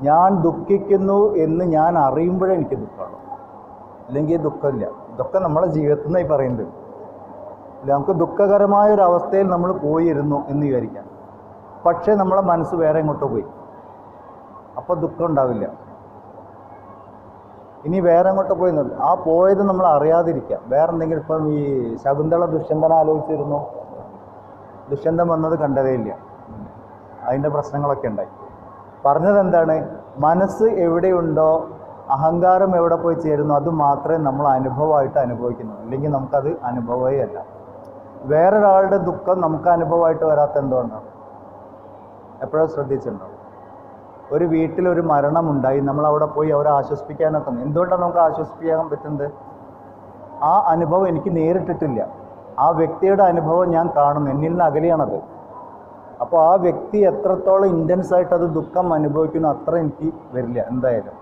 ഞാൻ ദുഃഖിക്കുന്നു എന്ന് ഞാൻ അറിയുമ്പോഴേ എനിക്ക് ദുഃഖമുള്ളൂ, അല്ലെങ്കിൽ ദുഃഖമില്ല. ഇതൊക്കെ നമ്മളെ ജീവിതത്തിൽ നിന്നായി പറയുന്നത്. ഇല്ല, നമുക്ക് ദുഃഖകരമായൊരവസ്ഥയിൽ നമ്മൾ പോയിരുന്നു എന്ന് വിചാരിക്കാം, പക്ഷേ നമ്മളെ മനസ്സ് വേറെ എങ്ങോട്ടോ പോയി, അപ്പോൾ ദുഃഖം ഉണ്ടാവില്ല. ഇനി വേറെ എങ്ങോട്ടോ പോയെന്നില്ല, ആ പോയത് നമ്മൾ അറിയാതിരിക്കാം. വേറെ എന്തെങ്കിലും, ഇപ്പം ഈ ശകുന്തള ദുഷ്യന്തനെ ആലോചിച്ചിരുന്നു, ദുഷ്യന്തൻ വന്നത് കണ്ടതേ ഇല്ല, അതിൻ്റെ പ്രശ്നങ്ങളൊക്കെ ഉണ്ടായി. പറഞ്ഞത് എന്താണ്? മനസ്സ് എവിടെയുണ്ടോ, അഹങ്കാരം എവിടെ പോയി ചേരുന്നു, അത് മാത്രമേ നമ്മൾ അനുഭവമായിട്ട് അനുഭവിക്കുന്നു, അല്ലെങ്കിൽ നമുക്കത് അനുഭവമേ അല്ല. വേറൊരാളുടെ ദുഃഖം നമുക്ക് അനുഭവമായിട്ട് വരാത്ത എന്തുകൊണ്ടാണ്? എപ്പോഴും ശ്രദ്ധിച്ചിട്ടുണ്ടോ? ഒരു വീട്ടിലൊരു മരണമുണ്ടായി, നമ്മളവിടെ പോയി അവരെ ആശ്വസിപ്പിക്കാനൊക്കെ, എന്തുകൊണ്ടാണ് നമുക്ക് ആശ്വസിപ്പിക്കാൻ പറ്റുന്നത്? ആ അനുഭവം എനിക്ക് നേരിട്ടിട്ടില്ല, ആ വ്യക്തിയുടെ അനുഭവം ഞാൻ കാണുന്നു, എന്നിൽ നിന്ന് അകലെയാണത്. അപ്പോൾ ആ വ്യക്തി എത്രത്തോളം ഇൻറ്റൻസായിട്ട് അത് ദുഃഖം അനുഭവിക്കുന്നു അത്ര എനിക്ക് വരില്ല എന്തായാലും.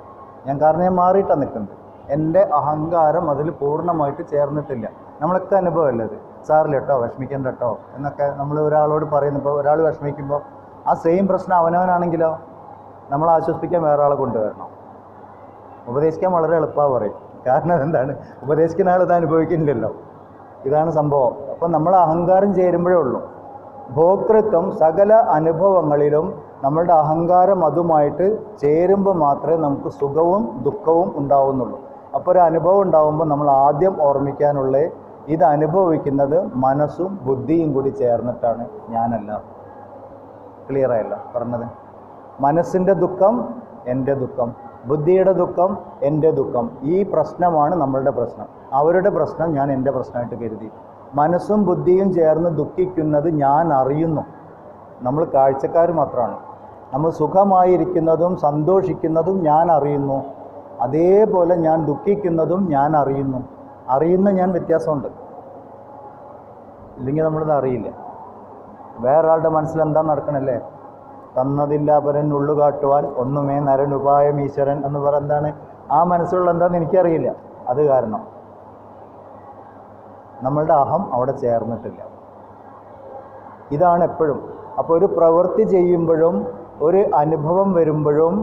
കാരണം ഞാൻ മാറിയിട്ടാണ് നിൽക്കുന്നത്, എൻ്റെ അഹങ്കാരം അതിൽ പൂർണ്ണമായിട്ട് ചേർന്നിട്ടില്ല. നമ്മളൊക്കെ അനുഭവമല്ലേ അത്, സാറില്ല കേട്ടോ, വിഷമിക്കേണ്ട കേട്ടോ എന്നൊക്കെ നമ്മൾ ഒരാളോട് പറയുന്നു. ഇപ്പോൾ ഒരാൾ വിഷമിക്കുമ്പോൾ ആ സെയിം പ്രശ്നം അവനവനാണെങ്കിലോ നമ്മൾ ആശ്വസിപ്പിക്കാൻ വേറെ ആളെ കൊണ്ടുവരണം. ഉപദേശിക്കാൻ വളരെ എളുപ്പമാണ് പറയും, കാരണം എന്താണ്, ഉപദേശിക്കുന്ന ആൾ ഇത് അനുഭവിക്കുന്നില്ലല്ലോ, ഇതാണ് സംഭവം. അപ്പം നമ്മൾ അഹങ്കാരം ചേരുമ്പോഴേ ഉള്ളൂ. ഭോക്തൃത്വം സകല അനുഭവങ്ങളിലും നമ്മളുടെ അഹങ്കാരം അതുമായിട്ട് ചേരുമ്പോൾ മാത്രമേ നമുക്ക് സുഖവും ദുഃഖവും ഉണ്ടാവുന്നുള്ളൂ. അപ്പോൾ ഒരു അനുഭവം ഉണ്ടാകുമ്പോൾ നമ്മൾ ആദ്യം ഓർമ്മിക്കാനുള്ള, ഇത് അനുഭവിക്കുന്നത് മനസ്സും ബുദ്ധിയും കൂടി ചേർന്നിട്ടാണ്, ഞാനല്ല. ക്ലിയറായല്ല പറഞ്ഞത്? മനസ്സിൻ്റെ ദുഃഖം എൻ്റെ ദുഃഖം, ബുദ്ധിയുടെ ദുഃഖം എൻ്റെ ദുഃഖം. ഈ പ്രശ്നമാണ് നമ്മളുടെ പ്രശ്നം. അവരുടെ പ്രശ്നം ഞാൻ എൻ്റെ പ്രശ്നമായിട്ട് കരുതി. മനസ്സും ബുദ്ധിയും ചേർന്ന് ദുഃഖിക്കുന്നത് ഞാൻ അറിയുന്നു, നമ്മൾ കാഴ്ചക്കാർ മാത്രമാണ്. നമ്മൾ സുഖമായിരിക്കുന്നതും സന്തോഷിക്കുന്നതും ഞാൻ അറിയുന്നു, അതേപോലെ ഞാൻ ദുഃഖിക്കുന്നതും ഞാൻ അറിയുന്നു. അറിയുന്ന ഞാൻ വ്യത്യാസമുണ്ട്, ഇല്ലെങ്കിൽ നമ്മളിത് അറിയില്ല. വേറൊരാളുടെ മനസ്സിലെന്താ നടക്കണല്ലേ? തന്നതില്ല പരൻ ഉള്ളു കാട്ടുവാൻ ഒന്നുമേ നരൻ ഉപായം ഈശ്വരൻ എന്ന് പറയുന്നത് എന്താണ്? ആ മനസ്സിലുള്ള എന്താണെന്ന് എനിക്കറിയില്ല. അത് കാരണം നമ്മളുടെ അഹം അവിടെ ചേർന്നിട്ടില്ല. ഇതാണ് എപ്പോഴും. അപ്പോൾ ഒരു പ്രവൃത്തി ചെയ്യുമ്പോഴും ഒരു അനുഭവം വരുമ്പോഴും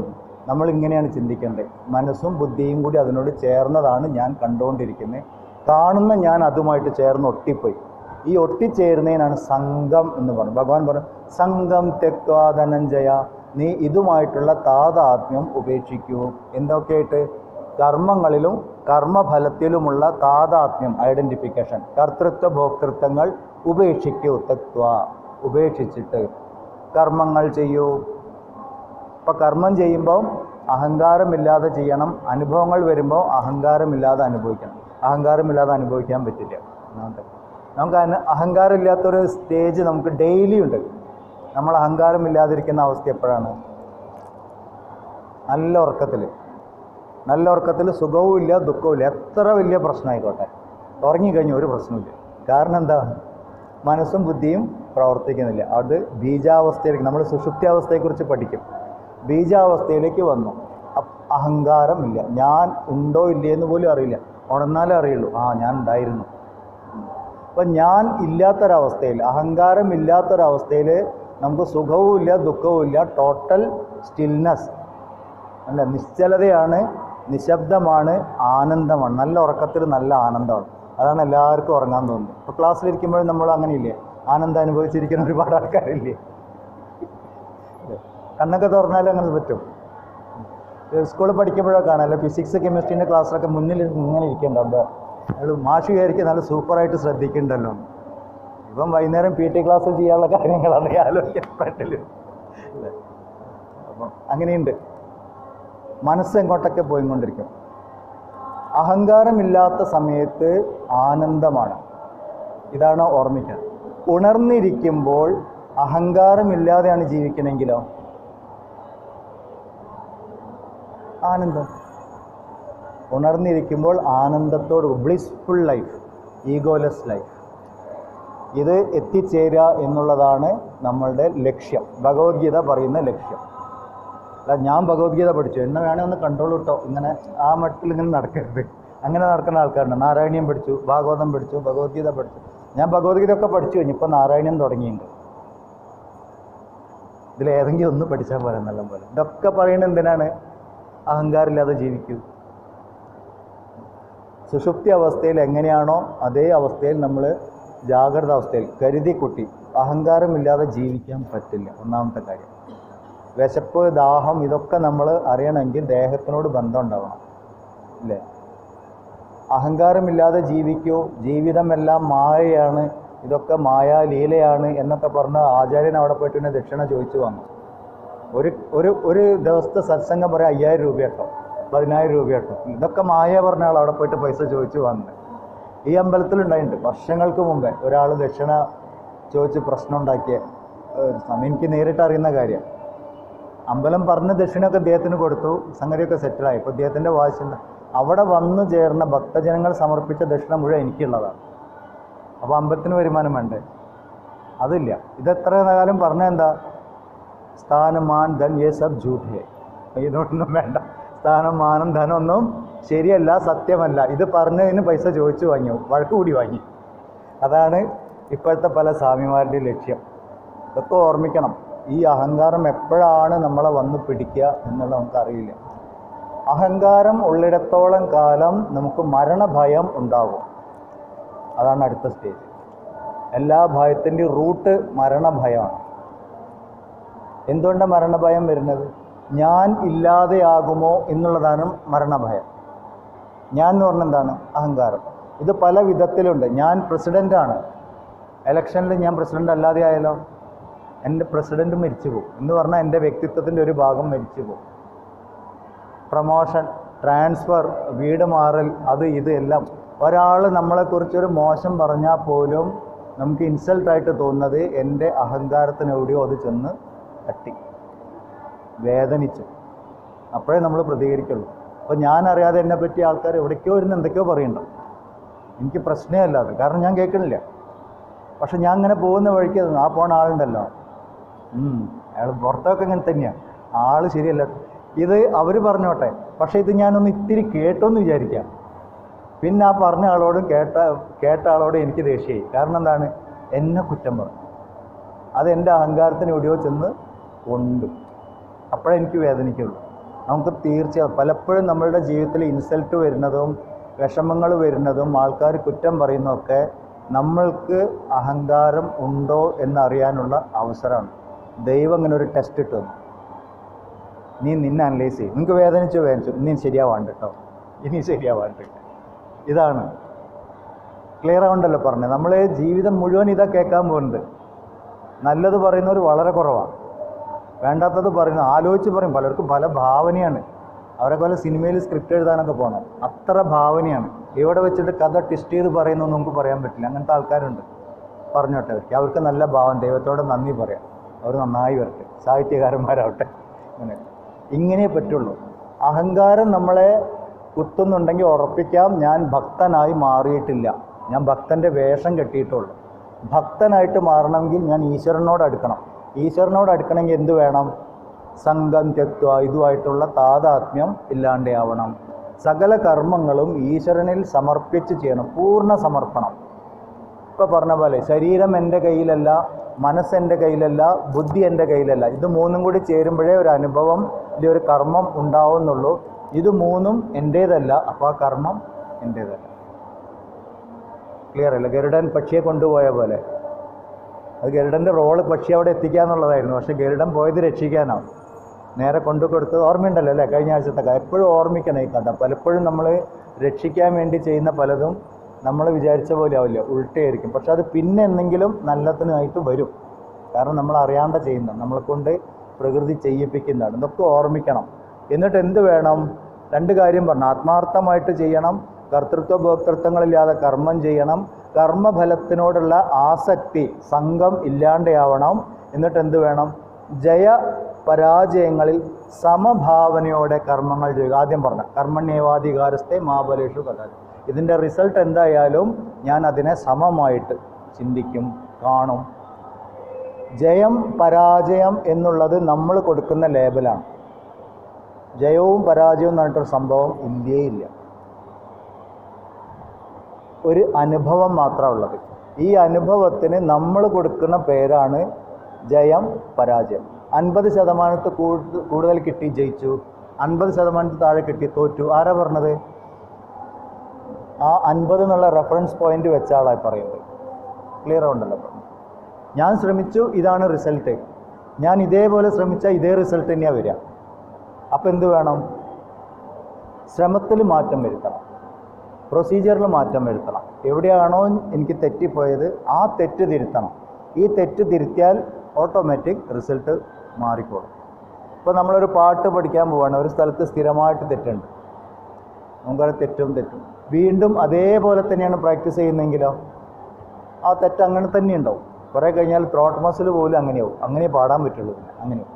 നമ്മൾ ഇങ്ങനെയാണ് ചിന്തിക്കേണ്ടത്, മനസ്സും ബുദ്ധിയും കൂടി അതിനോട് ചേർന്നതാണ് ഞാൻ കണ്ടുകൊണ്ടിരിക്കുന്നത്. കാണുന്ന ഞാൻ അതുമായിട്ട് ചേർന്ന് ഒട്ടിപ്പോയി. ഈ ഒട്ടിച്ചേരുന്നതിനാണ് സംഘം എന്ന് പറഞ്ഞു. ഭഗവാൻ പറഞ്ഞു, സംഘം തെക്വാ ധനഞ്ജയ, നീ ഇതുമായിട്ടുള്ള താതാത്മ്യം ഉപേക്ഷിക്കൂ. എന്തൊക്കെയായിട്ട്? കർമ്മങ്ങളിലും കർമ്മഫലത്തിലുമുള്ള താതാത്മ്യം, ഐഡൻറ്റിഫിക്കേഷൻ, കർത്തൃത്വ ഭോക്തൃത്വങ്ങൾ ഉപേക്ഷിക്കൂ. തെക്വാ, ഉപേക്ഷിച്ചിട്ട് കർമ്മങ്ങൾ ചെയ്യൂ. ഇപ്പം കർമ്മം ചെയ്യുമ്പോൾ അഹങ്കാരമില്ലാതെ ചെയ്യണം, അനുഭവങ്ങൾ വരുമ്പോൾ അഹങ്കാരമില്ലാതെ അനുഭവിക്കണം. അഹങ്കാരമില്ലാതെ അനുഭവിക്കാൻ പറ്റില്ല. നമുക്ക് അഹങ്കാരമില്ലാത്തൊരു സ്റ്റേജ് നമുക്ക് ഡെയിലി ഉണ്ട്. നമ്മൾ അഹങ്കാരമില്ലാതിരിക്കുന്ന അവസ്ഥ എപ്പോഴാണ്? നല്ല ഉറക്കത്തിൽ സുഖവും ഇല്ല ദുഃഖവും ഇല്ല. എത്ര വലിയ പ്രശ്നമായിക്കോട്ടെ, ഉറങ്ങിക്കഴിഞ്ഞാൽ ഒരു പ്രശ്നമില്ല. കാരണം എന്താ? മനസ്സും ബുദ്ധിയും പ്രവർത്തിക്കുന്നില്ല. അത് ബീജാവസ്ഥയിലേക്ക്, നമ്മൾ സുഷുപ്തി അവസ്ഥയെക്കുറിച്ച് പഠിക്കും. ബീജാവസ്ഥയിലേക്ക് വന്നു, അഹങ്കാരമില്ല, ഞാൻ ഉണ്ടോ ഇല്ലയെന്ന് പോലും അറിയില്ല. ഉണർന്നാലേ അറിയുള്ളൂ, ഞാൻ ഉണ്ടായിരുന്നു. അപ്പം ഞാൻ ഇല്ലാത്തൊരവസ്ഥയിൽ, അഹങ്കാരം ഇല്ലാത്തൊരവസ്ഥയിൽ നമുക്ക് സുഖവും ഇല്ല ദുഃഖവും ഇല്ല, ടോട്ടൽ സ്റ്റിൽനെസ് അല്ല, നിശ്ചലതയാണ്, നിശബ്ദമാണ്, ആനന്ദമാണ്. നല്ല ഉറക്കത്തിൽ നല്ല ആനന്ദമാണ്. അതാണ് എല്ലാവർക്കും ഉറങ്ങാൻ തോന്നുന്നത്. ഇപ്പോൾ ക്ലാസ്സിലിരിക്കുമ്പോഴും നമ്മൾ അങ്ങനെയില്ലേ, ആനന്ദം അനുഭവിച്ചിരിക്കുന്ന ഒരുപാട് ആൾക്കാരില്ലേ? കണ്ണൊക്കെ തുറന്നാലും അങ്ങനെ പറ്റും. സ്കൂളിൽ പഠിക്കുമ്പോഴൊക്കെ കാണാമല്ലോ, ഫിസിക്സ് കെമിസ്ട്രീൻ്റെ ക്ലാസ്സിലൊക്കെ മുന്നിൽ ഇങ്ങനെ ഇരിക്കുന്നുണ്ടാകുമ്പോൾ അയാൾ മാഷ് വിചാരിക്കും നല്ല സൂപ്പറായിട്ട് ശ്രദ്ധിക്കുന്നുണ്ടല്ലോ. ഇപ്പം വൈകുന്നേരം PT ക്ലാസ് ചെയ്യാനുള്ള കാര്യങ്ങളാണ് ആലോചിക്കാൻ പറ്റില്ല. അപ്പം അങ്ങനെയുണ്ട്. മനസ്സ് എങ്ങോട്ടൊക്കെ പോയിക്കൊണ്ടിരിക്കും. അഹങ്കാരമില്ലാത്ത സമയത്ത് ആനന്ദമാണ്. ഇതാണ് ഓർമ്മിക്കുക. ഉണർന്നിരിക്കുമ്പോൾ അഹങ്കാരമില്ലാതെയാണ് ജീവിക്കണമെങ്കിലോ ആനന്ദം. ഉണർന്നിരിക്കുമ്പോൾ ആനന്ദത്തോട്, ബ്ലിസ്ഫുൾ ലൈഫ്, ഈഗോലെസ് ലൈഫ്, ഇത് എത്തിച്ചേരുക എന്നുള്ളതാണ് നമ്മളുടെ ലക്ഷ്യം. ഭഗവത്ഗീത പറയുന്ന ലക്ഷ്യം. അല്ല ഞാൻ ഭഗവത്ഗീത പഠിച്ചു, എന്നെ വേണേ ഒന്ന് കൺട്രോൾ കിട്ടോ, ഇങ്ങനെ ആ മട്ടിൽ ഇങ്ങനെ നടക്കരുത്. അങ്ങനെ നടക്കുന്ന ആൾക്കാരുണ്ട്. നാരായണീയം പഠിച്ചു, ഭാഗവതം പഠിച്ചു, ഭഗവത്ഗീത പഠിച്ചു. ഞാൻ ഭഗവത്ഗീത ഒക്കെ പഠിച്ചു കഴിഞ്ഞു. ഇപ്പോൾ നാരായണീയം തുടങ്ങിയിട്ടുണ്ട്. ഇതിലേതെങ്കിലും ഒന്ന് പഠിച്ചാൽ പോലെ നല്ല പോലെ. ഇതൊക്കെ പറയുന്നത് എന്തിനാണ്? അഹങ്കാരമില്ലാതെ ജീവിക്കൂ. സുഷുപ്തി അവസ്ഥയിൽ എങ്ങനെയാണോ അതേ അവസ്ഥയിൽ നമ്മൾ ജാഗ്രത അവസ്ഥയിൽ കരുതി കുട്ടി അഹങ്കാരമില്ലാതെ ജീവിക്കാൻ പറ്റില്ല. ഒന്നാമത്തെ കാര്യം. വിശപ്പ്, ദാഹം ഇതൊക്കെ നമ്മൾ അറിയണമെങ്കിൽ ദേഹത്തിനോട് ബന്ധം ഉണ്ടാവണം, അല്ലേ? അഹങ്കാരമില്ലാതെ ജീവിക്കൂ. ജീവിതമെല്ലാം മായയാണ്, ഇതൊക്കെ മായാ ലീലയാണ് എന്നൊക്കെ പറഞ്ഞ് ആചാര്യൻ അവിടെ പോയിട്ട് പിന്നെ ദക്ഷിണ ചോദിച്ചു വന്നു. ഒരു ദിവസത്തെ സത്സംഗം പറയാം 5000 രൂപ കേട്ടോ, 10000 രൂപ കേട്ടോ. ഇതൊക്കെ മായ പറഞ്ഞ ആൾ അവിടെ പോയിട്ട് പൈസ ചോദിച്ചു വന്നത് ഈ അമ്പലത്തിലുണ്ടായിട്ടുണ്ട്. വർഷങ്ങൾക്ക് മുമ്പേ ഒരാൾ ദക്ഷിണ ചോദിച്ച് പ്രശ്നം ഉണ്ടാക്കിയ സമയം എനിക്ക് നേരിട്ട് അറിയുന്ന കാര്യം. അമ്പലം പറഞ്ഞ് ദക്ഷിണയൊക്കെ അദ്ദേഹത്തിന് കൊടുത്തു, സംഗതിയൊക്കെ സെറ്റിലായി. ഇപ്പോൾ അദ്ദേഹത്തിൻ്റെ വാശിയുണ്ട്. അവിടെ വന്നു ചേർന്ന ഭക്തജനങ്ങൾ സമർപ്പിച്ച ദക്ഷിണ മുഴുവൻ എനിക്കുള്ളതാണ്. അപ്പോൾ അമ്പലത്തിന് വരുമാനം വേണ്ടേ? അതില്ല. ഇതെത്ര കാലം പറഞ്ഞാൽ എന്താ? സ്ഥാനം, മാൻ, ധൻ യേ സബ് झूठ है. ഇതിനോടൊന്നും വേണ്ട. സ്ഥാനം, മാനം, ധനം ഒന്നും ശരിയല്ല, സത്യമല്ല. ഇത് പറഞ്ഞതിന് പൈസ ചോദിച്ചു വാങ്ങി, വഴക്ക് കൂടി വാങ്ങി. അതാണ് ഇപ്പോഴത്തെ പല സ്വാമിമാരുടെയും ലക്ഷ്യം. ഇതൊക്കെ ഓർമ്മിക്കണം. ഈ അഹങ്കാരം എപ്പോഴാണ് നമ്മളെ വന്ന് പിടിക്കുക എന്നുള്ളത് നമുക്കറിയില്ല. അഹങ്കാരം ഉള്ളിടത്തോളം കാലം നമുക്ക് മരണഭയം ഉണ്ടാകും. അതാണ് അടുത്ത സ്റ്റേജ്. എല്ലാ ഭയത്തിൻ്റെയും റൂട്ട് മരണഭയമാണ്. എന്തുകൊണ്ടാണ് മരണഭയം വരുന്നത്? ഞാൻ ഇല്ലാതെയാകുമോ എന്നുള്ളതാണ് മരണഭയം. ഞാൻ എന്ന് പറഞ്ഞാൽ എന്താണ്? അഹങ്കാരം. ഇത് പല വിധത്തിലുണ്ട്. ഞാൻ പ്രസിഡൻ്റാണ്, ഇലക്ഷനിൽ ഞാൻ പ്രസിഡൻ്റ് അല്ലാതെ ആയാലോ എൻ്റെ പ്രസിഡൻറ്റ് മരിച്ചു പോകും എന്ന് പറഞ്ഞാൽ എൻ്റെ വ്യക്തിത്വത്തിൻ്റെ ഒരു ഭാഗം മരിച്ചു പോകും. പ്രമോഷൻ, ട്രാൻസ്ഫർ, വീട് മാറൽ, അത് ഇത് എല്ലാം. ഒരാൾ നമ്മളെക്കുറിച്ചൊരു മോശം പറഞ്ഞാൽ പോലും നമുക്ക് ഇൻസൾട്ടായിട്ട് തോന്നുന്നത് എൻ്റെ അഹങ്കാരത്തിനെവിടെയോ അത് ചെന്ന് തട്ടി വേദനിച്ചു. അപ്പോഴേ നമ്മൾ പ്രതികരിക്കുള്ളൂ. അപ്പോൾ ഞാൻ അറിയാതെ എന്നെ പറ്റി ആൾക്കാർ എവിടേക്കോ ഇരുന്ന് എന്തൊക്കെയോ പറയുന്നുണ്ടോ. എനിക്ക് പ്രശ്നമല്ല അത്, കാരണം ഞാൻ കേൾക്കണില്ല. പക്ഷെ ഞാൻ ഇങ്ങനെ പോകുന്ന വഴിക്ക് ആ പോണ ആളുണ്ടല്ലോ, അയാൾ പുറത്തൊക്കെ ഇങ്ങനെ തന്നെയാണ്, ആൾ ശരിയല്ല. ഇത് അവർ പറഞ്ഞോട്ടെ, പക്ഷേ ഇത് ഞാനൊന്ന് ഇത്തിരി കേട്ടോന്ന് വിചാരിക്കാം. പിന്നെ ആ പറഞ്ഞ ആളോടും കേട്ട ആളോടും എനിക്ക് ദേഷ്യമായി. കാരണം എന്താണ്? എന്നെ കുറ്റം പറഞ്ഞു. അതെൻ്റെ അഹങ്കാരത്തിന് എവിടെയോ ചെന്ന് കൊണ്ടു. അപ്പോഴേ എനിക്ക് വേദനിക്കുള്ളൂ. നമുക്ക് തീർച്ചയായും പലപ്പോഴും നമ്മളുടെ ജീവിതത്തിൽ ഇൻസൾട്ട് വരുന്നതും വിഷമങ്ങൾ വരുന്നതും ആൾക്കാർ കുറ്റം പറയുന്നതൊക്കെ നമ്മൾക്ക് അഹങ്കാരം ഉണ്ടോ എന്നറിയാനുള്ള അവസരമാണ്. ദൈവം ഇങ്ങനെ ഒരു ടെസ്റ്റ് ഇട്ടു തന്നു. നിന്നെ അനലൈസ് ചെയ്യും. നിങ്ങൾക്ക് വേദനിച്ചു, ഇനി ശരിയാവാണ്ട് കേട്ടോ, ഇനി ശരിയാവാണ്ട്. ഇതാണ് ക്ലിയർ ആവുണ്ടല്ലോ പറഞ്ഞത്. നമ്മൾ ജീവിതം മുഴുവൻ ഇതാ കേൾക്കാൻ പോകുന്നത്. നല്ലത് പറയുന്നവർ വളരെ കുറവാണ്, വേണ്ടാത്തത് പറയുന്നത് ആലോചിച്ച് പറയും. പലർക്കും പല ഭാവനയാണ്. അവരൊക്കെ പല സിനിമയിൽ സ്ക്രിപ്റ്റ് എഴുതാനൊക്കെ പോകണം, അത്ര ഭാവനയാണ്. ഇവിടെ വെച്ചിട്ട് കഥ ട്വിസ്റ്റ് ചെയ്ത് പറയുന്നൊന്നും നമുക്ക് പറയാൻ പറ്റില്ല. അങ്ങനത്തെ ആൾക്കാരുണ്ട്. പറഞ്ഞോട്ടെ, അവർക്ക് നല്ല ഭാവം, ദൈവത്തോട് നന്ദി പറയാം, അവർ നന്നായി വരട്ടെ, സാഹിത്യകാരന്മാരാവട്ടെ. ഇങ്ങനെ പറ്റുള്ളൂ. അഹങ്കാരം നമ്മളെ കുത്തുന്നുണ്ടെങ്കിൽ ഉറപ്പിക്കാം, ഞാൻ ഭക്തനായി മാറിയിട്ടില്ല, ഞാൻ ഭക്തൻ്റെ വേഷം കെട്ടിയിട്ടുള്ളൂ. ഭക്തനായിട്ട് മാറണമെങ്കിൽ ഞാൻ ഈശ്വരനോട് അടുക്കണം. ഈശ്വരനോട് അടുക്കണമെങ്കിൽ എന്ത് വേണം? സംഘം ത്യക്ത്വ, ഇതുമായിട്ടുള്ള താതാത്മ്യം ഇല്ലാണ്ടാവണം. സകല കർമ്മങ്ങളും ഈശ്വരനിൽ സമർപ്പിച്ച് ചെയ്യണം, പൂർണ്ണ സമർപ്പണം. ഇപ്പോൾ പറഞ്ഞ പോലെ ശരീരം എൻ്റെ കയ്യിലല്ല, മനസ്സെൻ്റെ കയ്യിലല്ല, ബുദ്ധി എൻ്റെ കയ്യിലല്ല. ഇത് മൂന്നും കൂടി ചേരുമ്പോഴേ ഒരു അനുഭവം, ഒരു കർമ്മം ഉണ്ടാവുന്നുള്ളൂ. ഇത് മൂന്നും എൻ്റേതല്ല, അപ്പോൾ ആ കർമ്മം എൻ്റേതല്ല. ക്ലിയർ അല്ല? ഗരുഡൻ പക്ഷിയെ കൊണ്ടുപോയ പോലെ, അത് ഗരുഡൻ്റെ റോള് പക്ഷി അവിടെ എത്തിക്കുക എന്നുള്ളതായിരുന്നു. പക്ഷേ ഗരുഡൻ പോയത് രക്ഷിക്കാനാണ്. നേരെ കൊണ്ടു കൊടുത്തത് ഓർമ്മയുണ്ടല്ലോ അല്ലേ? കഴിഞ്ഞ ആഴ്ചത്തെ കഥ എപ്പോഴും ഓർമ്മിക്കണം ഈ കഥ. പലപ്പോഴും നമ്മൾ രക്ഷിക്കാൻ വേണ്ടി ചെയ്യുന്ന പലതും നമ്മൾ വിചാരിച്ച പോലെ ആവില്ല, ഉൾട്ടയായിരിക്കും. പക്ഷെ അത് പിന്നെ എന്തെങ്കിലും നല്ലതിനായിട്ട് വരും. കാരണം നമ്മൾ അറിയാണ്ട് ചെയ്യുന്ന, നമ്മളെ കൊണ്ട് പ്രകൃതി ചെയ്യിപ്പിക്കുന്നതാണ്. ഇതൊക്കെ ഓർമ്മിക്കണം. എന്നിട്ട് എന്ത് വേണം? രണ്ട് കാര്യം പറഞ്ഞു. ആത്മാർത്ഥമായിട്ട് ചെയ്യണം, കർത്തൃത്വ ഭോക്തൃത്വങ്ങളില്ലാതെ കർമ്മം ചെയ്യണം, കർമ്മഫലത്തിനോടുള്ള ആസക്തി സംഘം ഇല്ലാണ്ടാവണം. എന്നിട്ട് എന്ത് വേണം? ജയ പരാജയങ്ങളിൽ സമഭാവനയോടെ കർമ്മങ്ങൾ ചെയ്യുക. ആദ്യം പറഞ്ഞ കർമ്മണ്യേവാധികാരസ്ഥേ മാബലേഷു കഥാചി. ഇതിൻ്റെ റിസൾട്ട് എന്തായാലും ഞാൻ അതിനെ സമമായിട്ട് ചിന്തിക്കും, കാണും. ജയം പരാജയം എന്നുള്ളത് നമ്മൾ കൊടുക്കുന്ന ലേബലാണ്. ജയവും പരാജയവും എന്ന് പറഞ്ഞിട്ടൊരു സംഭവം ഇന്ത്യയിലില്ല. ഒരു അനുഭവം മാത്രമുള്ളത്. ഈ അനുഭവത്തിന് നമ്മൾ കൊടുക്കുന്ന പേരാണ് ജയം പരാജയം. 50% കൂടുതൽ കിട്ടി ജയിച്ചു, 50% താഴെ കിട്ടി തോറ്റു. ആരാ പറഞ്ഞത്? ആ 50 എന്നുള്ള റെഫറൻസ് പോയിന്റ് വെച്ച ആളായി പറയുന്നത്. ക്ലിയർ ആവുണ്ടല്ലോ? ഞാൻ ശ്രമിച്ചു, ഇതാണ് റിസൾട്ട്. ഞാൻ ഇതേപോലെ ശ്രമിച്ചാൽ ഇതേ റിസൾട്ട് തന്നെയാണ് വരിക. അപ്പം എന്ത് വേണം? ശ്രമത്തിൽ മാറ്റം വരുത്തണം, പ്രൊസീജിയറിൽ മാറ്റം വരുത്തണം. എവിടെയാണോ എനിക്ക് തെറ്റിപ്പോയത് ആ തെറ്റ് തിരുത്തണം. ഈ തെറ്റ് തിരുത്തിയാൽ ഓട്ടോമാറ്റിക് റിസൾട്ട് മാറിക്കോളും. ഇപ്പോൾ നമ്മളൊരു പാട്ട് പഠിക്കാൻ പോവുകയാണ്, ഒരു സ്ഥലത്ത് സ്ഥിരമായിട്ട് തെറ്റുണ്ട്, നമുക്കത് തെറ്റും വീണ്ടും അതേപോലെ തന്നെയാണ് പ്രാക്ടീസ് ചെയ്യുന്നതെങ്കിലോ ആ തെറ്റ് അങ്ങനെ തന്നെ ഉണ്ടാവും. കുറേ കഴിഞ്ഞാൽ ത്രോട്ട് മസിൽ പോലും അങ്ങനെയാവും, അങ്ങനെ പാടാൻ പറ്റുള്ളൂ, അങ്ങനെയാവും.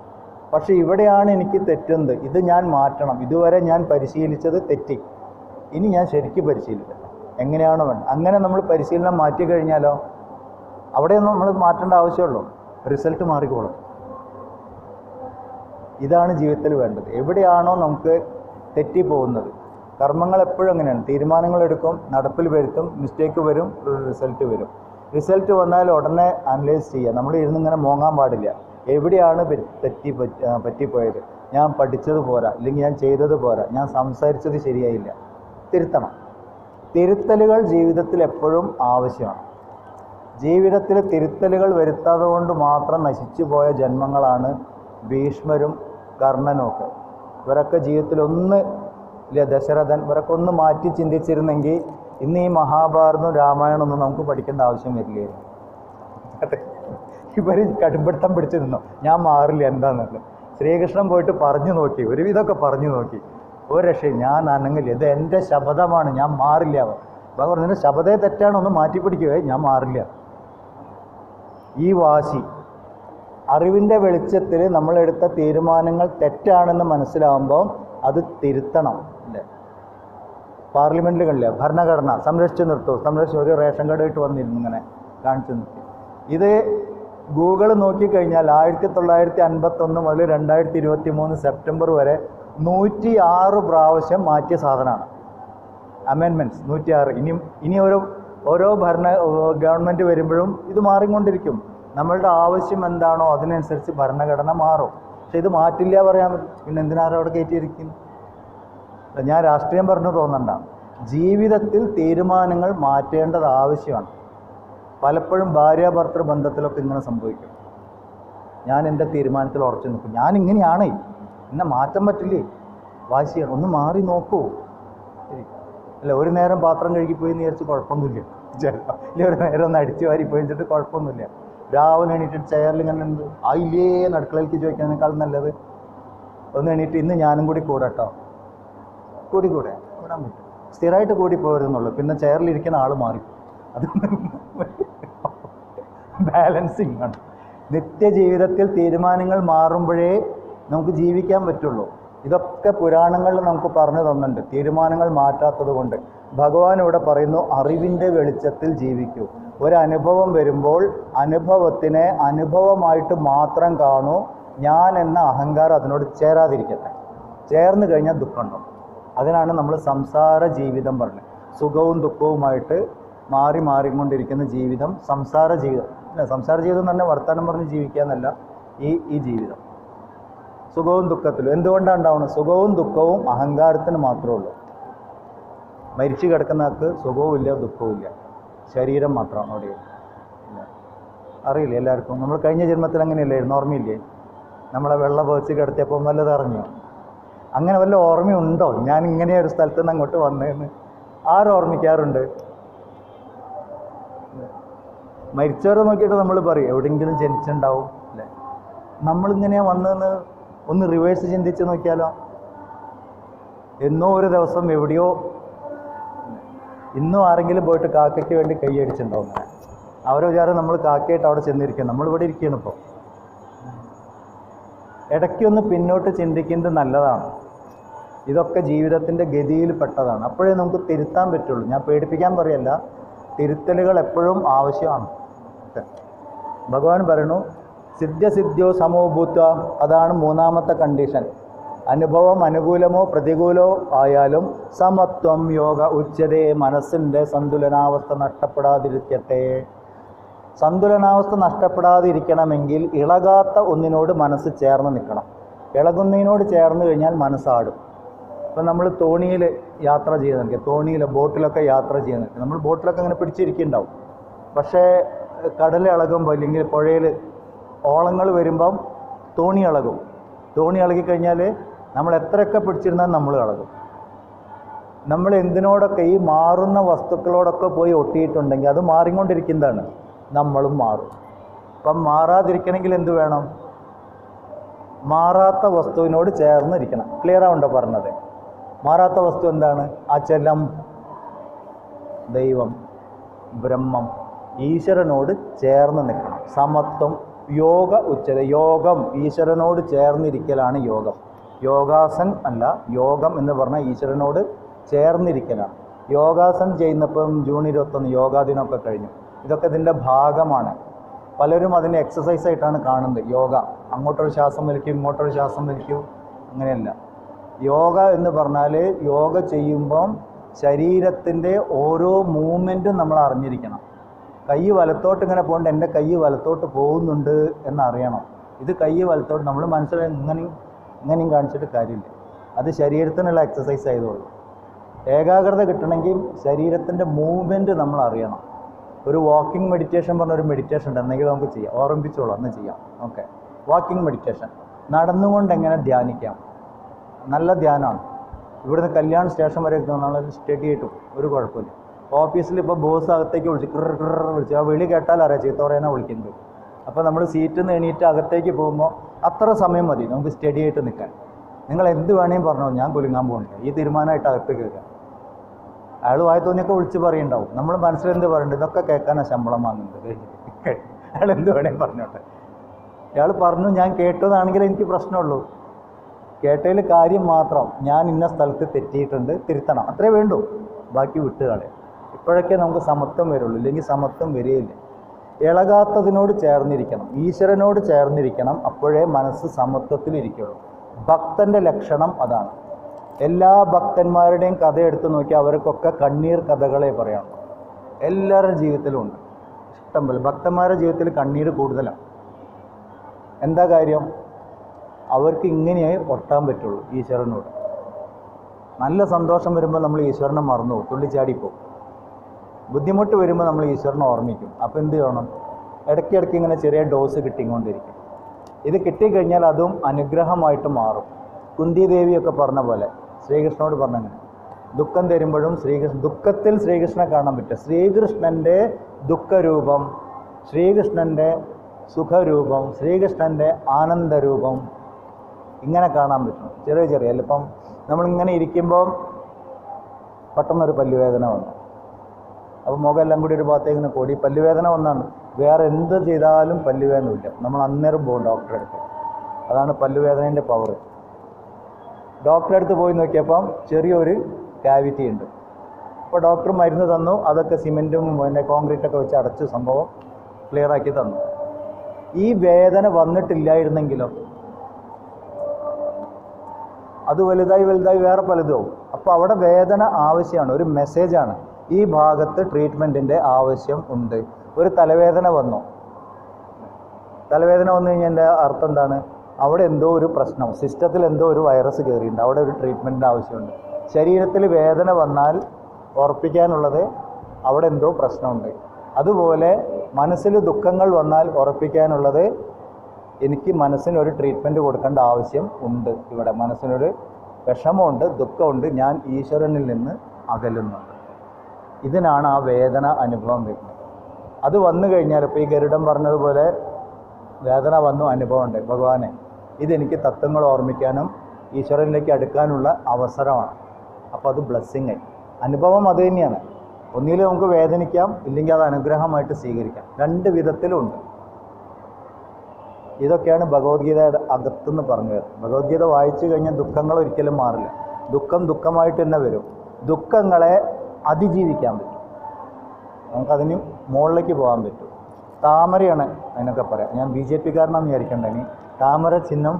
പക്ഷേ ഇവിടെയാണ് എനിക്ക് തെറ്റുന്നത്, ഇത് ഞാൻ മാറ്റണം. ഇതുവരെ ഞാൻ പരിശീലിച്ചത് തെറ്റി, ഇനി ഞാൻ ശരിക്കും പരിശീലിക്കണം. എങ്ങനെയാണോ വേണ്ടത് അങ്ങനെ നമ്മൾ പരിശീലനം മാറ്റി കഴിഞ്ഞാലോ അവിടെയൊന്നും നമ്മൾ മാറ്റേണ്ട ആവശ്യമുള്ളൂ, റിസൾട്ട് മാറിക്കോളും. ഇതാണ് ജീവിതത്തിൽ വേണ്ടത്. എവിടെയാണോ നമുക്ക് തെറ്റിപ്പോകുന്നത്, കർമ്മങ്ങൾ എപ്പോഴും അങ്ങനെയാണ്. തീരുമാനങ്ങൾ എടുക്കും, നടപ്പിൽ വരുത്തും, മിസ്റ്റേക്ക് വരും, റിസൾട്ട് വരും. റിസൾട്ട് വന്നാൽ ഉടനെ അനലൈസ് ചെയ്യുക. നമ്മൾ ഇരുന്നിങ്ങനെ മോങ്ങാൻ പാടില്ല. എവിടെയാണ് പറ്റിപ്പോയത്, ഞാൻ പഠിച്ചത് പോരാ, അല്ലെങ്കിൽ ഞാൻ ചെയ്തത് പോരാ, ഞാൻ സംസാരിച്ചത് ശരിയായില്ല, തിരുത്തണം. തിരുത്തലുകൾ ജീവിതത്തിൽ എപ്പോഴും ആവശ്യമാണ്. ജീവിതത്തിൽ തിരുത്തലുകൾ വരുത്താതെ കൊണ്ട് മാത്രം നശിച്ചു പോയ ജന്മങ്ങളാണ് ഭീഷ്മരും കർണനും ഒക്കെ. ഇവരൊക്കെ ജീവിതത്തിൽ ദശരഥൻ, ഇവരൊക്കെ ഒന്ന് മാറ്റി ചിന്തിച്ചിരുന്നെങ്കിൽ ഇന്ന് ഈ മഹാഭാരതവും രാമായണമൊന്നും നമുക്ക് പഠിക്കേണ്ട ആവശ്യം വരില്ലായിരുന്നു. ഇവർ കടുംപിടുത്തം പിടിച്ചു നിന്നു, ഞാൻ മാറില്ല എന്താണെന്നുള്ളത്. ശ്രീകൃഷ്ണൻ പോയിട്ട് പറഞ്ഞു നോക്കി, ഒരുവിധമൊക്കെ പറഞ്ഞു നോക്കി, ഒരു രക്ഷയും ഞാൻ അനങ്ങില്ല, ഇത് എൻ്റെ ശബ്ദമാണ്, ഞാൻ മാറില്ല. അപ്പോൾ പറഞ്ഞതിൻ്റെ ശബ്ദത്തെ തെറ്റാണ്, ഒന്ന് മാറ്റി പിടിക്കുക, ഞാൻ മാറില്ല. ഈ വാശി, അറിവിൻ്റെ വെളിച്ചത്തിൽ നമ്മളെടുത്ത തീരുമാനങ്ങൾ തെറ്റാണെന്ന് മനസ്സിലാവുമ്പോൾ അത് തിരുത്തണം. അല്ലേ? പാർലമെൻറ്റിൽ കണ്ടില്ല, ഭരണഘടന സംരക്ഷിച്ച് നിർത്തും, ഒരു റേഷൻ കാർഡായിട്ട് വന്നിരുന്നു ഇങ്ങനെ കാണിച്ചു നിർത്തി. ഇത് ഗൂഗിൾ നോക്കിക്കഴിഞ്ഞാൽ 1951 മുതൽ 2023 സെപ്റ്റംബർ വരെ 106 പ്രാവശ്യം മാറ്റിയ സാധനമാണ് അമെൻമെൻറ്റ്സ്. 106. ഇനി ഓരോ ഗവൺമെൻറ് വരുമ്പോഴും ഇത് മാറിക്കൊണ്ടിരിക്കും. നമ്മളുടെ ആവശ്യം എന്താണോ അതിനനുസരിച്ച് ഭരണഘടന മാറും. പക്ഷെ ഇത് മാറ്റില്ല പറയാൻ പറ്റും. പിന്നെ എന്തിനാരും അവിടെ കയറ്റിയിരിക്കുന്നു? ഞാൻ രാഷ്ട്രീയം പറഞ്ഞു തോന്നണ്ട. ജീവിതത്തിൽ തീരുമാനങ്ങൾ മാറ്റേണ്ടത് ആവശ്യമാണ്. പലപ്പോഴും ഭാര്യാഭർത്തൃ ബന്ധത്തിലൊക്കെ ഇങ്ങനെ സംഭവിക്കും. ഞാൻ എൻ്റെ തീരുമാനത്തിൽ ഉറച്ചു നിൽക്കും, ഞാൻ ഇങ്ങനെയാണ്, എന്നെ മാറ്റാൻ പറ്റില്ലേ, വാശിയാണ്, ഒന്ന് മാറി നോക്കൂ. അല്ല, ഒരു നേരം പാത്രം കഴുകിപ്പോയി എന്ന് വിചാരിച്ച് കുഴപ്പമൊന്നുമില്ല. ഇല്ല, ഒരു നേരം ഒന്ന് അടിച്ചു വാരി പോയിച്ചിട്ട് കുഴപ്പമൊന്നുമില്ല. രാവിലെ എണീറ്റിട്ട് ചെയറിൽ ഇങ്ങനെ ഉണ്ട് ആയില്ലേ അടുക്കളയിലേക്ക് ചോദിക്കുന്നതിനേക്കാൾ നല്ലത് ഒന്ന് എണീറ്റ് ഇന്ന് ഞാനും കൂടി കൂടട്ടോ, കൂടാൻ പറ്റും. സ്ഥിരമായിട്ട് കൂടി പോരുന്നുള്ളൂ, പിന്നെ ചെയറിലിരിക്കുന്ന ആൾ മാറി. അത് ബാലൻസിങ് ആണ്. നിത്യജീവിതത്തിൽ തീരുമാനങ്ങൾ മാറുമ്പോഴേ നമുക്ക് ജീവിക്കാൻ പറ്റുള്ളൂ. ഇതൊക്കെ പുരാണങ്ങളിൽ നമുക്ക് പറഞ്ഞു തന്നിട്ടുണ്ട്. തീരുമാനങ്ങൾ മാറ്റാത്തത് കൊണ്ട് ഭഗവാൻ ഇവിടെ പറയുന്നു, അറിവിൻ്റെ വെളിച്ചത്തിൽ ജീവിക്കൂ. ഒരനുഭവം വരുമ്പോൾ അനുഭവത്തിനെ അനുഭവമായിട്ട് മാത്രം കാണൂ. ഞാൻ എന്ന അഹങ്കാരം അതിനോട് ചേരാതിരിക്കട്ടെ. ചേർന്ന് കഴിഞ്ഞാൽ ദുഃഖമുണ്ടാവും. അതിനാണ് നമ്മൾ സംസാര ജീവിതം പറഞ്ഞത്. സുഖവും ദുഃഖവുമായിട്ട് മാറിക്കൊണ്ടിരിക്കുന്ന ജീവിതം സംസാര ജീവിതം. അല്ല, സംസാര ജീവിതം തന്നെ വർത്തമാനം പറഞ്ഞ് ജീവിക്കുക എന്നല്ല, ഈ ജീവിതം സുഖവും ദുഃഖത്തിലും. എന്തുകൊണ്ടാണ് ഉണ്ടാവുന്നത്? സുഖവും ദുഃഖവും അഹങ്കാരത്തിന് മാത്രമേ ഉള്ളൂ. മരിച്ചു കിടക്കുന്നവർക്ക് സുഖവും ഇല്ല ദുഃഖവും ഇല്ല, ശരീരം മാത്രമാണ് അവിടെ. അറിയില്ല എല്ലാവർക്കും. നമ്മൾ കഴിഞ്ഞ ജന്മത്തിൽ അങ്ങനെയല്ലായിരുന്നു, ഓർമ്മയില്ലേ? നമ്മളെ വെള്ള പേഴ്സ് കിടത്തിയപ്പോൾ വല്ലത് അറിഞ്ഞോ? അങ്ങനെ വല്ല ഓർമ്മയുണ്ടോ? ഞാൻ ഇങ്ങനെ ഒരു സ്ഥലത്ത് നിന്ന് അങ്ങോട്ട് വന്നതെന്ന് ആരോർമ്മിക്കാറുണ്ട്? മരിച്ചവരെ നോക്കിയിട്ട് നമ്മൾ പറയും എവിടെയെങ്കിലും ജനിച്ചിട്ടുണ്ടാവും അല്ലേ. നമ്മളിങ്ങനെയാണ് വന്നതെന്ന് ഒന്ന് റിവേഴ്സ് ചിന്തിച്ച് നോക്കിയാലോ? എന്നോ ഒരു ദിവസം എവിടെയോ, ഇന്നും ആരെങ്കിലും പോയിട്ട് കാക്കയ്ക്ക് വേണ്ടി കൈയടിച്ചിട്ടുണ്ടാവും. അവരെ വിചാരം നമ്മൾ കാക്കയായിട്ട് അവിടെ ചെന്നിരിക്കണം, നമ്മളിവിടെ ഇരിക്കുകയാണ്. ഇപ്പോൾ ഇടയ്ക്കൊന്ന് പിന്നോട്ട് ചിന്തിക്കുന്നത് നല്ലതാണ്. ഇതൊക്കെ ജീവിതത്തിൻ്റെ ഗതിയിൽ പെട്ടതാണ്. അപ്പോഴേ നമുക്ക് തിരുത്താൻ പറ്റുള്ളൂ. ഞാൻ പേടിപ്പിക്കാൻ പറയല്ല, തിരുത്തലുകൾ എപ്പോഴും ആവശ്യമാണ്. ഭഗവാൻ പറയുന്നു, സിദ്ധ്യസിദ്ധ്യോ സമോഭൂത്വ, അതാണ് മൂന്നാമത്തെ കണ്ടീഷൻ. അനുഭവം അനുകൂലമോ പ്രതികൂലമോ ആയാലും സമത്വം യോഗ ഉച്ചതേ, മനസ്സിൻ്റെ സന്തുലനാവസ്ഥ നഷ്ടപ്പെടാതിരിക്കട്ടെ. സന്തുലനാവസ്ഥ നഷ്ടപ്പെടാതിരിക്കണമെങ്കിൽ ഇളകാത്ത ഒന്നിനോട് മനസ്സ് ചേർന്ന് നിൽക്കണം. ഇളകുന്നതിനോട് ചേർന്ന് കഴിഞ്ഞാൽ മനസ്സാടും. ഇപ്പം നമ്മൾ തോണിയിൽ യാത്ര ചെയ്യുന്നതൊക്കെ, തോണിയിൽ ബോട്ടിലൊക്കെ യാത്ര ചെയ്യുന്നതൊക്കെ, നമ്മൾ ബോട്ടിലൊക്കെ അങ്ങനെ പിടിച്ചിരിക്കുന്നുണ്ടാവും. പക്ഷേ കടൽ ഇളകുമ്പോൾ അല്ലെങ്കിൽ പുഴയിൽ ഓളങ്ങൾ വരുമ്പം തോണി ഇളകും. തോണി ഇളകിക്കഴിഞ്ഞാൽ നമ്മൾ എത്രയൊക്കെ പിടിച്ചിരുന്നാൽ നമ്മൾ ഇളകും. നമ്മൾ എന്തിനോടൊക്കെ ഈ മാറുന്ന വസ്തുക്കളോടൊക്കെ പോയി ഒട്ടിയിട്ടുണ്ടെങ്കിൽ അത് മാറിക്കൊണ്ടിരിക്കുന്നതാണ്, നമ്മളും മാറും. അപ്പം മാറാതിരിക്കണമെങ്കിൽ എന്ത് വേണം? മാറാത്ത വസ്തുവിനോട് ചേർന്നിരിക്കണം. ക്ലിയർ ആവുണ്ടോ പറഞ്ഞത്? മാറാത്ത വസ്തു എന്താണ്? അചലം, ദൈവം, ബ്രഹ്മം, ഈശ്വരനോട് ചേർന്ന് നിൽക്കണം. സമത്വം, യോഗ ഉച്ചത. യോഗം ഈശ്വരനോട് ചേർന്നിരിക്കലാണ് യോഗം. യോഗാസൻ അല്ല, യോഗം എന്ന് പറഞ്ഞാൽ ഈശ്വരനോട് ചേർന്നിരിക്കലാണ്. യോഗാസൻ ചെയ്യുന്നപ്പം ജൂൺ 21 യോഗാ ദിനമൊക്കെ കഴിഞ്ഞു. ഇതൊക്കെ ഇതിൻ്റെ ഭാഗമാണ്. പലരും അതിനെ എക്സസൈസായിട്ടാണ് കാണുന്നത്. യോഗ അങ്ങോട്ടൊരു ശ്വാസം വലിക്കും, ഇങ്ങോട്ടൊരു ശ്വാസം വലിക്കും, അങ്ങനെയല്ല. യോഗ എന്ന് പറഞ്ഞാൽ യോഗ ചെയ്യുമ്പം ശരീരത്തിൻ്റെ ഓരോ മൂവ്മെൻറ്റും നമ്മൾ അറിഞ്ഞിരിക്കണം. കൈ വലത്തോട്ട് ഇങ്ങനെ പോകേണ്ട, എൻ്റെ കൈ വലത്തോട്ട് പോകുന്നുണ്ട് എന്നറിയണം. ഇത് കൈ വലത്തോട്ട് നമ്മൾ മനസ്സിലായി ഇങ്ങനെയും കാണിച്ചിട്ട് കാര്യമില്ല. അത് ശരീരത്തിനുള്ള എക്സസൈസ് ആയതുള്ളൂ. ഏകാഗ്രത കിട്ടണമെങ്കിൽ ശരീരത്തിൻ്റെ മൂവ്മെൻറ്റ് നമ്മൾ അറിയണം. ഒരു വാക്കിംഗ് മെഡിറ്റേഷൻ പറഞ്ഞൊരു മെഡിറ്റേഷൻ ഉണ്ട്, എന്തെങ്കിലും നമുക്ക് ചെയ്യാം. ഓർമ്മിപ്പിച്ചോളൂ, അന്ന് ചെയ്യാം. Okay, walking meditation. നടന്നുകൊണ്ട് എങ്ങനെ ധ്യാനിക്കാം? നല്ല ധ്യാനമാണ്. ഇവിടുന്ന് കല്യാൺ സ്റ്റേഷൻ വരെ നമ്മൾ സ്റ്റഡി ആയിട്ടും ഒരു കുഴപ്പമില്ല. ഓഫീസിൽ ഇപ്പോൾ ബോസ് അകത്തേക്ക് വിളിച്ച് ആ വിളി കേട്ടാൽ അറിയാം ചീത്ത പറയാനാണ് വിളിക്കുന്നത്. അപ്പോൾ നമ്മൾ സീറ്റിൽ നിന്ന് എണീറ്റ് അകത്തേക്ക് പോകുമ്പോൾ അത്ര സമയം മതി നമുക്ക് സ്റ്റഡി ആയിട്ട് നിൽക്കാൻ. നിങ്ങൾ എന്ത് വേണേലും പറഞ്ഞോ, ഞാൻ കുലുങ്ങാൻ പോകുന്നില്ല, ഈ തീരുമാനമായിട്ട് അകത്തേക്ക് കേൾക്കാം. അയാൾ വായി തോന്നിയൊക്കെ വിളിച്ച് പറയുണ്ടാവും. നമ്മൾ മനസ്സിലെന്ത് പറയണ്ടത്? ഇതൊക്കെ കേൾക്കാനാണ് ശമ്പളം വാങ്ങുന്നത്. അയാൾ എന്ത് വേണേലും പറഞ്ഞോട്ടെ. അയാൾ പറഞ്ഞു, ഞാൻ കേട്ടതാണെങ്കിൽ എനിക്ക് പ്രശ്നമുള്ളൂ. കേട്ടതിൽ കാര്യം മാത്രം, ഞാൻ ഇന്ന സ്ഥലത്ത് തെറ്റിയിട്ടുണ്ട്, തിരുത്തണം, അത്രേ വേണ്ടൂ. ബാക്കി വിട്ടുകളെ. ഇപ്പോഴൊക്കെ നമുക്ക് സമത്വം വരുള്ളൂ, ഇല്ലെങ്കിൽ സമത്വം വരികയില്ല. ഇളകാത്തതിനോട് ചേർന്നിരിക്കണം, ഈശ്വരനോട് ചേർന്നിരിക്കണം. അപ്പോഴേ മനസ്സ് സമത്വത്തിലിരിക്കുള്ളൂ. ഭക്തൻ്റെ ലക്ഷണം അതാണ്. എല്ലാ ഭക്തന്മാരുടെയും കഥ എടുത്ത് നോക്കിയാൽ അവർക്കൊക്കെ കണ്ണീർ കഥകളെ പറയാം. എല്ലാവരുടെ ജീവിതത്തിലും ഉണ്ട് ഇഷ്ടംപോലെ. ഭക്തന്മാരുടെ ജീവിതത്തിൽ കണ്ണീർ കൂടുതലാണ്. എന്താ കാര്യം? അവർക്ക് ഇങ്ങനെയായി ഒട്ടാൻ പറ്റുള്ളൂ ഈശ്വരനോട്. നല്ല സന്തോഷം വരുമ്പോൾ നമ്മൾ ഈശ്വരനെ മറന്നു പോകും, തുള്ളിച്ചാടിപ്പോവും. ബുദ്ധിമുട്ട് വരുമ്പോൾ നമ്മൾ ഈശ്വരനെ ഓർമ്മിക്കും. അപ്പോൾ എന്ത് ചെയ്യണം? ഇടയ്ക്കിടയ്ക്ക് ഇങ്ങനെ ചെറിയ ഡോസ് കിട്ടിക്കൊണ്ടിരിക്കും. ഇത് കിട്ടിക്കഴിഞ്ഞാൽ അതും അനുഗ്രഹമായിട്ട് മാറും. കുന്തി ദേവിയൊക്കെ പറഞ്ഞ പോലെ, ശ്രീകൃഷ്ണനോട് പറഞ്ഞങ്ങനെ, ദുഃഖം തരുമ്പോഴും ദുഃഖത്തിൽ ശ്രീകൃഷ്ണനെ കാണാൻ പറ്റും. ശ്രീകൃഷ്ണൻ്റെ ദുഃഖരൂപം, ശ്രീകൃഷ്ണൻ്റെ സുഖരൂപം, ശ്രീകൃഷ്ണൻ്റെ ആനന്ദരൂപം ഇങ്ങനെ കാണാൻ പറ്റും. ചെറിയ ചെറിയ ഇപ്പം നമ്മളിങ്ങനെ ഇരിക്കുമ്പോൾ പെട്ടെന്നൊരു പല്ലുവേദന വന്നു. അപ്പോൾ മുഖമെല്ലാം കൂടി ഒരു ഭാഗത്തേക്ക് ഇങ്ങനെ കൂടി പല്ലുവേദന വന്നാണ്. വേറെ എന്ത് ചെയ്താലും പല്ലുവേദനയില്ല. നമ്മൾ അന്നേരം പോകും ഡോക്ടറെ അടുത്ത്. അതാണ് പല്ലുവേദനേൻ്റെ പവർ. ഡോക്ടറെ അടുത്ത് പോയി നോക്കിയപ്പം ചെറിയൊരു ക്യാവിറ്റി ഉണ്ട്. അപ്പോൾ ഡോക്ടർ മരുന്ന് തന്നു. അതൊക്കെ സിമെൻറ്റും പിന്നെ കോൺക്രീറ്റൊക്കെ വെച്ച് അടച്ചു സംഭവം ക്ലിയറാക്കി തന്നു. ഈ വേദന വന്നിട്ടില്ലായിരുന്നെങ്കിലോ അത് വലുതായി വലുതായി വേറെ പലതും. അപ്പോൾ അവിടെ വേദന ആവശ്യമാണ്, ഒരു മെസ്സേജാണ്. ഈ ഭാഗത്ത് ട്രീറ്റ്മെൻറ്റിൻ്റെ ആവശ്യം ഉണ്ട്. ഒരു തലവേദന വന്നു. തലവേദന വന്നു കഴിഞ്ഞാൽ എൻ്റെ അർത്ഥം എന്താണ്? അവിടെ എന്തോ ഒരു പ്രശ്നം, സിസ്റ്റത്തിൽ എന്തോ ഒരു വൈറസ് കയറിയിട്ടുണ്ട്, അവിടെ ഒരു ട്രീറ്റ്മെൻറ്റിൻ്റെ ആവശ്യമുണ്ട്. ശരീരത്തിൽ വേദന വന്നാൽ ഉറപ്പിക്കാനുള്ളത് അവിടെ എന്തോ പ്രശ്നമുണ്ട്. അതുപോലെ മനസ്സിൽ ദുഃഖങ്ങൾ വന്നാൽ ഉറപ്പിക്കാനുള്ളത് എനിക്ക് മനസ്സിനൊരു ട്രീറ്റ്മെൻറ്റ് കൊടുക്കേണ്ട ആവശ്യം ഉണ്ട്. ഇവിടെ മനസ്സിനൊരു വിഷമമുണ്ട്, ദുഃഖമുണ്ട്, ഞാൻ ഈശ്വരനിൽ നിന്ന് അകലുന്നുണ്ട്. ഇതിനാണ് ആ വേദന അനുഭവം വരുന്നത്. അത് വന്നു കഴിഞ്ഞാൽ ഇപ്പോൾ ഈ ഗരുഡൻ പറഞ്ഞതുപോലെ വേദന വന്നു അനുഭവമുണ്ട്. ഭഗവാനെ, ഇതെനിക്ക് തത്വങ്ങൾ ഓർമ്മിക്കാനും ഈശ്വരനിലേക്ക് അടുക്കാനുള്ള അവസരമാണ്. അപ്പോൾ അത് ബ്ലെസ്സിങ് ആയി. അനുഭവം അത് തന്നെയാണ്. ഒന്നിൽ നമുക്ക് വേദനിക്കാം, ഇല്ലെങ്കിൽ അത് അനുഗ്രഹമായിട്ട് സ്വീകരിക്കാം. രണ്ട് വിധത്തിലുണ്ട്. ഇതൊക്കെയാണ് ഭഗവത്ഗീതയുടെ അകത്തുനിന്ന് പറഞ്ഞു വരുന്നത്. ഭഗവത്ഗീത വായിച്ചു കഴിഞ്ഞാൽ ദുഃഖങ്ങൾ ഒരിക്കലും മാറില്ല. ദുഃഖം ദുഃഖമായിട്ട് തന്നെ വരും. ദുഃഖങ്ങളെ അതിജീവിക്കാൻ പറ്റും. നമുക്കതിന് മുകളിലേക്ക് പോകാൻ പറ്റും. താമരയാണ് അതിനൊക്കെ പറയാം. ഞാൻ BJP കാരനാണെന്ന് വിചാരിക്കേണ്ട. ഇനി താമര ചിഹ്നം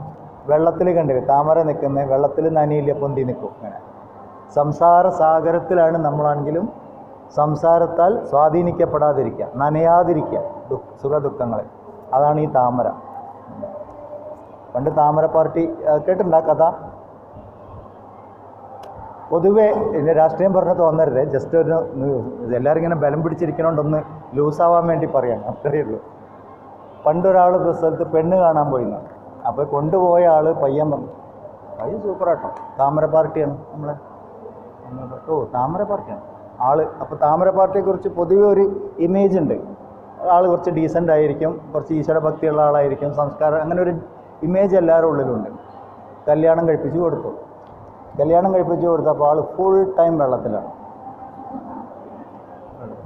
വെള്ളത്തിൽ കണ്ടില്ല താമര നിൽക്കുന്നത്, വെള്ളത്തിൽ നനയില്ല, പൊന്തി നിൽക്കും. അങ്ങനെ സംസാര സാഗരത്തിലാണ് നമ്മളാണെങ്കിലും സംസാരത്താൽ സ്വാധീനിക്കപ്പെടാതിരിക്കുക, നനയാതിരിക്കുക സുഖദുഃഖങ്ങൾ. അതാണ് ഈ താമര. പണ്ട് താമര പാർട്ടി കേട്ടിട്ടുണ്ടാ കഥ? പൊതുവെ എൻ്റെ രാഷ്ട്രീയം പറഞ്ഞ തോന്നരുത്, ജസ്റ്റ് ഒരു എല്ലാവരും ഇങ്ങനെ ബലം പിടിച്ചിരിക്കണോണ്ടൊന്ന് ലൂസാവാൻ വേണ്ടി പറയാണ്, അത്രയേ ഉള്ളൂ. പണ്ടൊരാൾ സ്ഥലത്ത് പെണ്ണ് കാണാൻ പോയിന്ന്, അപ്പോൾ കൊണ്ടുപോയ ആൾ പയ്യൻ പറഞ്ഞു, പയ്യൻ സൂപ്പറാട്ടോ, താമര പാർട്ടിയാണ് നമ്മളെ. ഓ താമര പാർട്ടിയാണ് ആൾ. അപ്പോൾ താമര പാർട്ടിയെക്കുറിച്ച് പൊതുവെ ഒരു ഇമേജ് ഉണ്ട്. ആൾ കുറച്ച് ഡീസൻ്റ് ആയിരിക്കും, കുറച്ച് ഈശ്വര ഭക്തിയുള്ള ആളായിരിക്കും, സംസ്കാരം, അങ്ങനെ ഒരു ഇമേജ് എല്ലാവരുടെ ഉള്ളിലുണ്ട്. കല്യാണം കഴിപ്പിച്ച് കൊടുത്തു. കല്യാണം കഴിപ്പിച്ച് കൊടുത്തപ്പോൾ ആൾ ഫുൾ ടൈം വെള്ളത്തിലാണ്,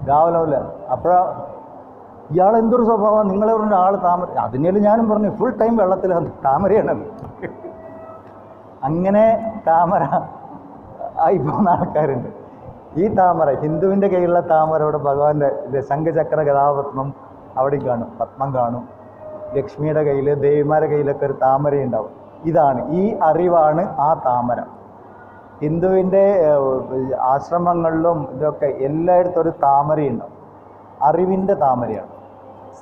രാവിലെ. അപ്പോഴാ ഇയാൾ എന്തൊരു സ്വഭാവം, നിങ്ങളെ പറഞ്ഞ ആൾ താമര. അതിനേലും ഞാനും പറഞ്ഞു ഫുൾ ടൈം വെള്ളത്തിലാണ്, താമരയാണത്. അങ്ങനെ താമര ആയി പോകുന്ന ആൾക്കാരുണ്ട്. ഈ താമര ഹിന്ദുവിൻ്റെ കയ്യിലുള്ള താമര, അവിടെ ഭഗവാന്റെ ശംഖചക്ര ഗദാപത്മം അവിടെയും കാണും, പത്മം കാണും. ലക്ഷ്മിയുടെ കയ്യിൽ, ദേവിമാരുടെ കയ്യിലൊക്കെ ഒരു താമരയുണ്ടാവും. ഇതാണ്, ഈ അറിവാണ് ആ താമര. ഹിന്ദുവിൻ്റെ ആശ്രമങ്ങളിലും ഇതൊക്കെ എല്ലായിടത്തും ഒരു താമരയുണ്ടാവും. അറിവിൻ്റെ താമരയാണ്,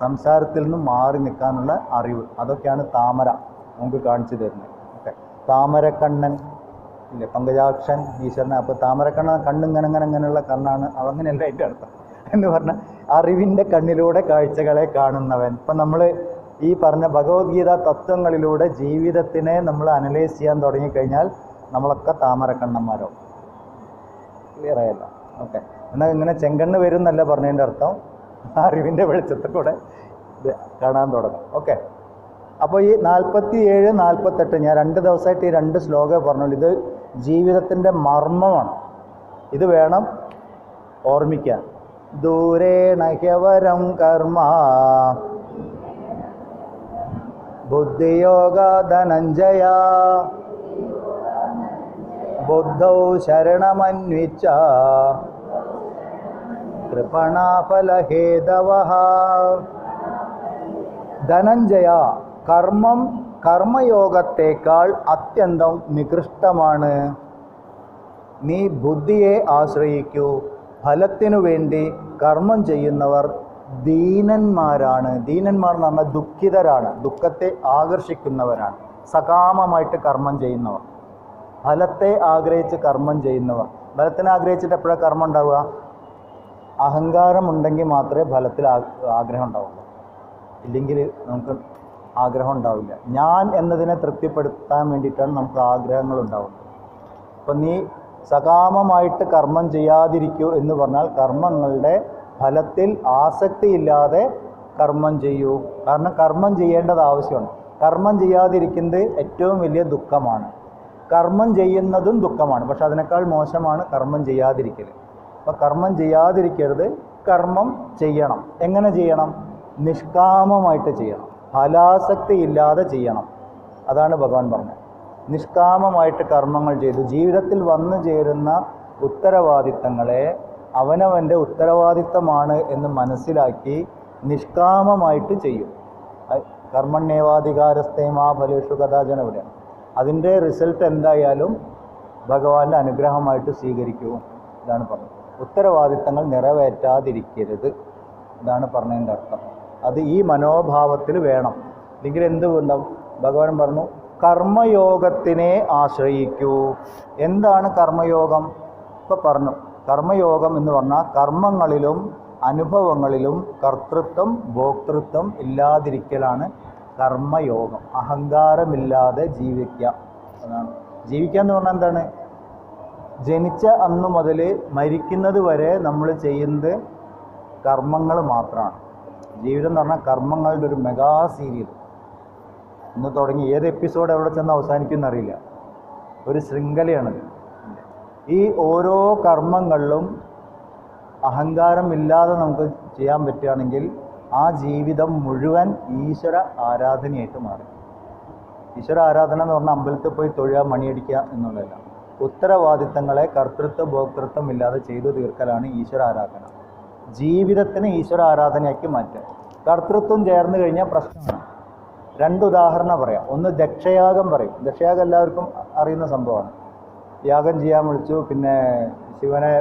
സംസാരത്തിൽ നിന്നും മാറി നിൽക്കാനുള്ള അറിവ്. അതൊക്കെയാണ് താമര നമുക്ക് കാണിച്ചു തരുന്നത്. ഓക്കെ, താമരക്കണ്ണൻ ഇല്ലേ, പങ്കജാക്ഷൻ ഈശ്വരനെ. അപ്പോൾ താമരക്കണ്ണൻ കണ്ണിങ്ങനെങ്ങനെയുള്ള കണ്ണാണ്, അതങ്ങനെയല്ല അതിൻ്റെ അർത്ഥം. എന്ന് പറഞ്ഞാൽ അറിവിൻ്റെ കണ്ണിലൂടെ കാഴ്ചകളെ കാണുന്നവൻ. ഇപ്പം നമ്മൾ ഈ പറഞ്ഞ ഭഗവത്ഗീത തത്വങ്ങളിലൂടെ ജീവിതത്തിനെ നമ്മൾ അനലൈസ് ചെയ്യാൻ തുടങ്ങിക്കഴിഞ്ഞാൽ നമ്മളൊക്കെ താമരക്കണ്ണന്മാരോ. ക്ലിയറായല്ല? ഓക്കെ. എന്നാൽ ഇങ്ങനെ ചെങ്കണ്ണ് വരും എന്നല്ല പറഞ്ഞതിൻ്റെ അർത്ഥം, അറിവിൻ്റെ വെളിച്ചത്തിൽ കൂടെ ഇത് കാണാൻ തുടങ്ങും. ഓക്കെ. അപ്പോൾ ഈ 47, 48 ഞാൻ 2 ദിവസമായിട്ട് ഈ 2 ശ്ലോകം പറഞ്ഞോളൂ. ഇത് ജീവിതത്തിൻ്റെ മർമ്മമാണ്. ഇത് വേണം ഓർമ്മിക്കാൻ. ദൂരേണ ഹ്യവരം കർമ്മ ബുദ്ധിയോഗ ധനഞ്ജയ ബുദ്ധൗ ശരണമന്വിച്ച കൃപണാഫലഹേതവഃ. ധനഞ്ജയ, കർമ്മം കർമ്മയോഗത്തേക്കാൾ അത്യന്തം നികൃഷ്ടമാണ്. നീ ബുദ്ധിയെ ആശ്രയിക്കൂ. ഫലത്തിനു വേണ്ടി കർമ്മം ചെയ്യുന്നവർ ദീനന്മാരാണ്. ദീനന്മാർ എന്ന് പറഞ്ഞാൽ ദുഃഖിതരാണ്, ദുഃഖത്തെ ആകർഷിക്കുന്നവരാണ്. സകാമമായിട്ട് കർമ്മം ചെയ്യുന്നവർ, ഫലത്തെ ആഗ്രഹിച്ച് കർമ്മം ചെയ്യുന്നവർ. ഫലത്തിനെ ആഗ്രഹിച്ചിട്ട് എപ്പോഴാണ് കർമ്മം ഉണ്ടാവുക? അഹങ്കാരം ഉണ്ടെങ്കിൽ മാത്രമേ ഫലത്തിൽ ആഗ്രഹം ഉണ്ടാവുള്ളൂ, ഇല്ലെങ്കിൽ നമുക്ക് ആഗ്രഹം ഉണ്ടാവില്ല. ഞാൻ എന്നതിനെ തൃപ്തിപ്പെടുത്താൻ വേണ്ടിയിട്ടാണ് നമുക്ക് ആഗ്രഹങ്ങൾ ഉണ്ടാവുന്നത്. അപ്പം നീ സകാമമായിട്ട് കർമ്മം ചെയ്യാതിരിക്കൂ എന്ന് പറഞ്ഞാൽ കർമ്മങ്ങളുടെ ഫലത്തിൽ ആസക്തിയില്ലാതെ കർമ്മം ചെയ്യൂ. കാരണം കർമ്മം ചെയ്യേണ്ടത് ആവശ്യമാണ്. കർമ്മം ചെയ്യാതിരിക്കുന്നത് ഏറ്റവും വലിയ ദുഃഖമാണ്. കർമ്മം ചെയ്യുന്നതും ദുഃഖമാണ്, പക്ഷെ അതിനേക്കാൾ മോശമാണ് കർമ്മം ചെയ്യാതിരിക്കൽ. അപ്പോൾ കർമ്മം ചെയ്യാതിരിക്കരുത്, കർമ്മം ചെയ്യണം. എങ്ങനെ ചെയ്യണം? നിഷ്കാമമായിട്ട് ചെയ്യണം, ഫലാസക്തി ഇല്ലാതെ ചെയ്യണം. അതാണ് ഭഗവാൻ പറഞ്ഞത്. നിഷ്കാമമായിട്ട് കർമ്മങ്ങൾ ചെയ്തു ജീവിതത്തിൽ വന്നു ചേരുന്ന ഉത്തരവാദിത്തങ്ങളെ അവനവൻ്റെ ഉത്തരവാദിത്തമാണ് എന്ന് മനസ്സിലാക്കി നിഷ്കാമമായിട്ട് ചെയ്യും. കർമ്മണ്യേവാധികാരസ്ഥേ മാ ഫലേഷു കഥാചന ഇവിടെയാണ്. അതിൻ്റെ റിസൾട്ട് എന്തായാലും ഭഗവാന്റെ അനുഗ്രഹമായിട്ട് സ്വീകരിക്കൂ. ഇതാണ് പറഞ്ഞത്. ഉത്തരവാദിത്തങ്ങൾ നിറവേറ്റാതിരിക്കരുത്, ഇതാണ് പറഞ്ഞതിൻ്റെ അർത്ഥം. അത് ഈ മനോഭാവത്തിൽ വേണം. അല്ലെങ്കിൽ എന്തുകൊണ്ടാവും? ഭഗവാൻ പറഞ്ഞു കർമ്മയോഗത്തിനെ ആശ്രയിക്കൂ. എന്താണ് കർമ്മയോഗം? ഇപ്പോൾ പറഞ്ഞു, കർമ്മയോഗം എന്ന് പറഞ്ഞാൽ കർമ്മങ്ങളിലും അനുഭവങ്ങളിലും കർത്തൃത്വം ഭോക്തൃത്വം ഇല്ലാതിരിക്കലാണ് കർമ്മയോഗം. അഹങ്കാരമില്ലാതെ ജീവിക്കുക. അതാണ് ജീവിക്കുക എന്ന് പറഞ്ഞാൽ എന്താണ്? ജനിച്ച അന്നു മുതൽ മരിക്കുന്നത് വരെ നമ്മൾ ചെയ്യുന്നത് കർമ്മങ്ങൾ മാത്രമാണ്. ജീവിതം എന്ന് പറഞ്ഞാൽ കർമ്മങ്ങളുടെ ഒരു മെഗാ സീരിയൽ. ഇന്ന് തുടങ്ങി ഏത് എപ്പിസോഡ് എവിടെ ചെന്ന് അവസാനിക്കുമെന്ന് അറിയില്ല. ഒരു ശൃംഖലയാണത്. ഈ ഓരോ കർമ്മങ്ങളിലും അഹങ്കാരമില്ലാതെ നമുക്ക് ചെയ്യാൻ പറ്റുകയാണെങ്കിൽ ആ ജീവിതം മുഴുവൻ ഈശ്വര ആരാധനയായിട്ട് മാറി. ഈശ്വര ആരാധന എന്ന് പറഞ്ഞാൽ അമ്പലത്തിൽ പോയി തൊഴുക, മണിയടിക്കുക എന്നുള്ളതല്ല. ഉത്തരവാദിത്തങ്ങളെ കർത്തൃത്വ ഭോക്തൃത്വം ഇല്ലാതെ ചെയ്തു തീർക്കലാണ് ഈശ്വര ആരാധന. ജീവിതത്തിന് ഈശ്വര ആരാധനയാക്കി മാറ്റുക. കർത്തൃത്വം ചേർന്ന് കഴിഞ്ഞാൽ പ്രശ്നമാണ്. 2 ഉദാഹരണം പറയാം. ഒന്ന് ദക്ഷയാഗം പറയും. ദക്ഷയാഗം എല്ലാവർക്കും അറിയുന്ന സംഭവമാണ്. യാഗം ചെയ്യാൻ വിളിച്ചു, പിന്നെ ശിവനെ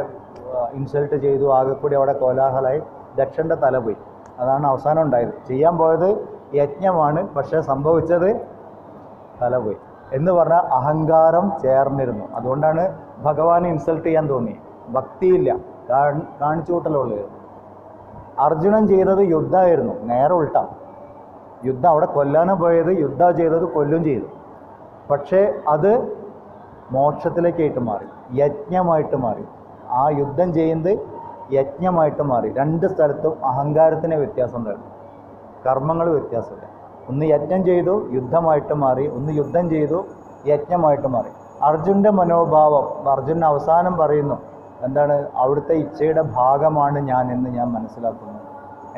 ഇൻസൾട്ട് ചെയ്തു, ആകെക്കൂടി അവിടെ കോലാഹലമായി, ദക്ഷൻ്റെ തല പോയി. അതാണ് അവസാനം ഉണ്ടായത്. ചെയ്യാൻ പോയത് യജ്ഞമാണ്, പക്ഷേ സംഭവിച്ചത് തല പോയി എന്ന് പറഞ്ഞാൽ അഹങ്കാരം ചേർന്നിരുന്നു. അതുകൊണ്ടാണ് ഭഗവാനെ ഇൻസൾട്ട് ചെയ്യാൻ തോന്നി. ഭക്തിയില്ല, കാണിച്ചു കൂട്ടലുള്ളത്. അർജുനൻ ചെയ്തത് യുദ്ധമായിരുന്നു, നേരെ ഉൾട്ടാ. യുദ്ധം അവിടെ കൊല്ലാനും പോയത്, യുദ്ധം ചെയ്തത് കൊല്ലും ചെയ്തു. പക്ഷേ അത് മോക്ഷത്തിലേക്കായിട്ട് മാറി, യജ്ഞമായിട്ട് മാറി. ആ യുദ്ധം ചെയ്യുന്നത് യജ്ഞമായിട്ട് മാറി. 2 സ്ഥലത്തും അഹങ്കാരത്തിന് വ്യത്യാസം ഉണ്ടായിരുന്നു, കർമ്മങ്ങൾ വ്യത്യാസമില്ല. ഒന്ന് യജ്ഞം ചെയ്തു യുദ്ധമായിട്ട് മാറി, ഒന്ന് യുദ്ധം ചെയ്തു യജ്ഞമായിട്ട് മാറി. അർജുൻ്റെ മനോഭാവം, അർജുനൻ അവസാനം പറയുന്നു എന്താണ്, അവിടുത്തെ ഇച്ഛയുടെ ഭാഗമാണ് ഞാൻ എന്ന് ഞാൻ മനസ്സിലാക്കുന്നു.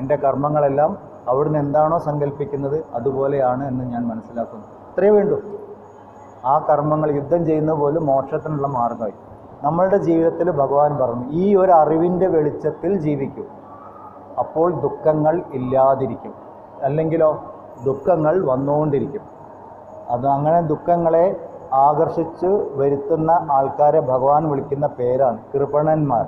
എൻ്റെ കർമ്മങ്ങളെല്ലാം അവിടുന്ന് എന്താണോ സങ്കല്പിക്കുന്നത് അതുപോലെയാണ് എന്ന് ഞാൻ മനസ്സിലാക്കുന്നു. ഇത്രയേ വേണ്ടൂ. ആ കർമ്മങ്ങൾ, യുദ്ധം ചെയ്യുന്നത് പോലും മോക്ഷത്തിനുള്ള മാർഗമായി. നമ്മളുടെ ജീവിതത്തിൽ ഭഗവാൻ പറഞ്ഞു, ഈ ഒരു അറിവിൻ്റെ വെളിച്ചത്തിൽ ജീവിക്കൂ, അപ്പോൾ ദുഃഖങ്ങൾ ഇല്ലാതിരിക്കും. അല്ലെങ്കിലോ ദുഃഖങ്ങൾ വന്നുകൊണ്ടിരിക്കും. അത് അങ്ങനെ ദുഃഖങ്ങളെ ആകർഷിച്ച് വരുത്തുന്ന ആൾക്കാരെ ഭഗവാൻ വിളിക്കുന്ന പേരാണ് കൃപണന്മാർ,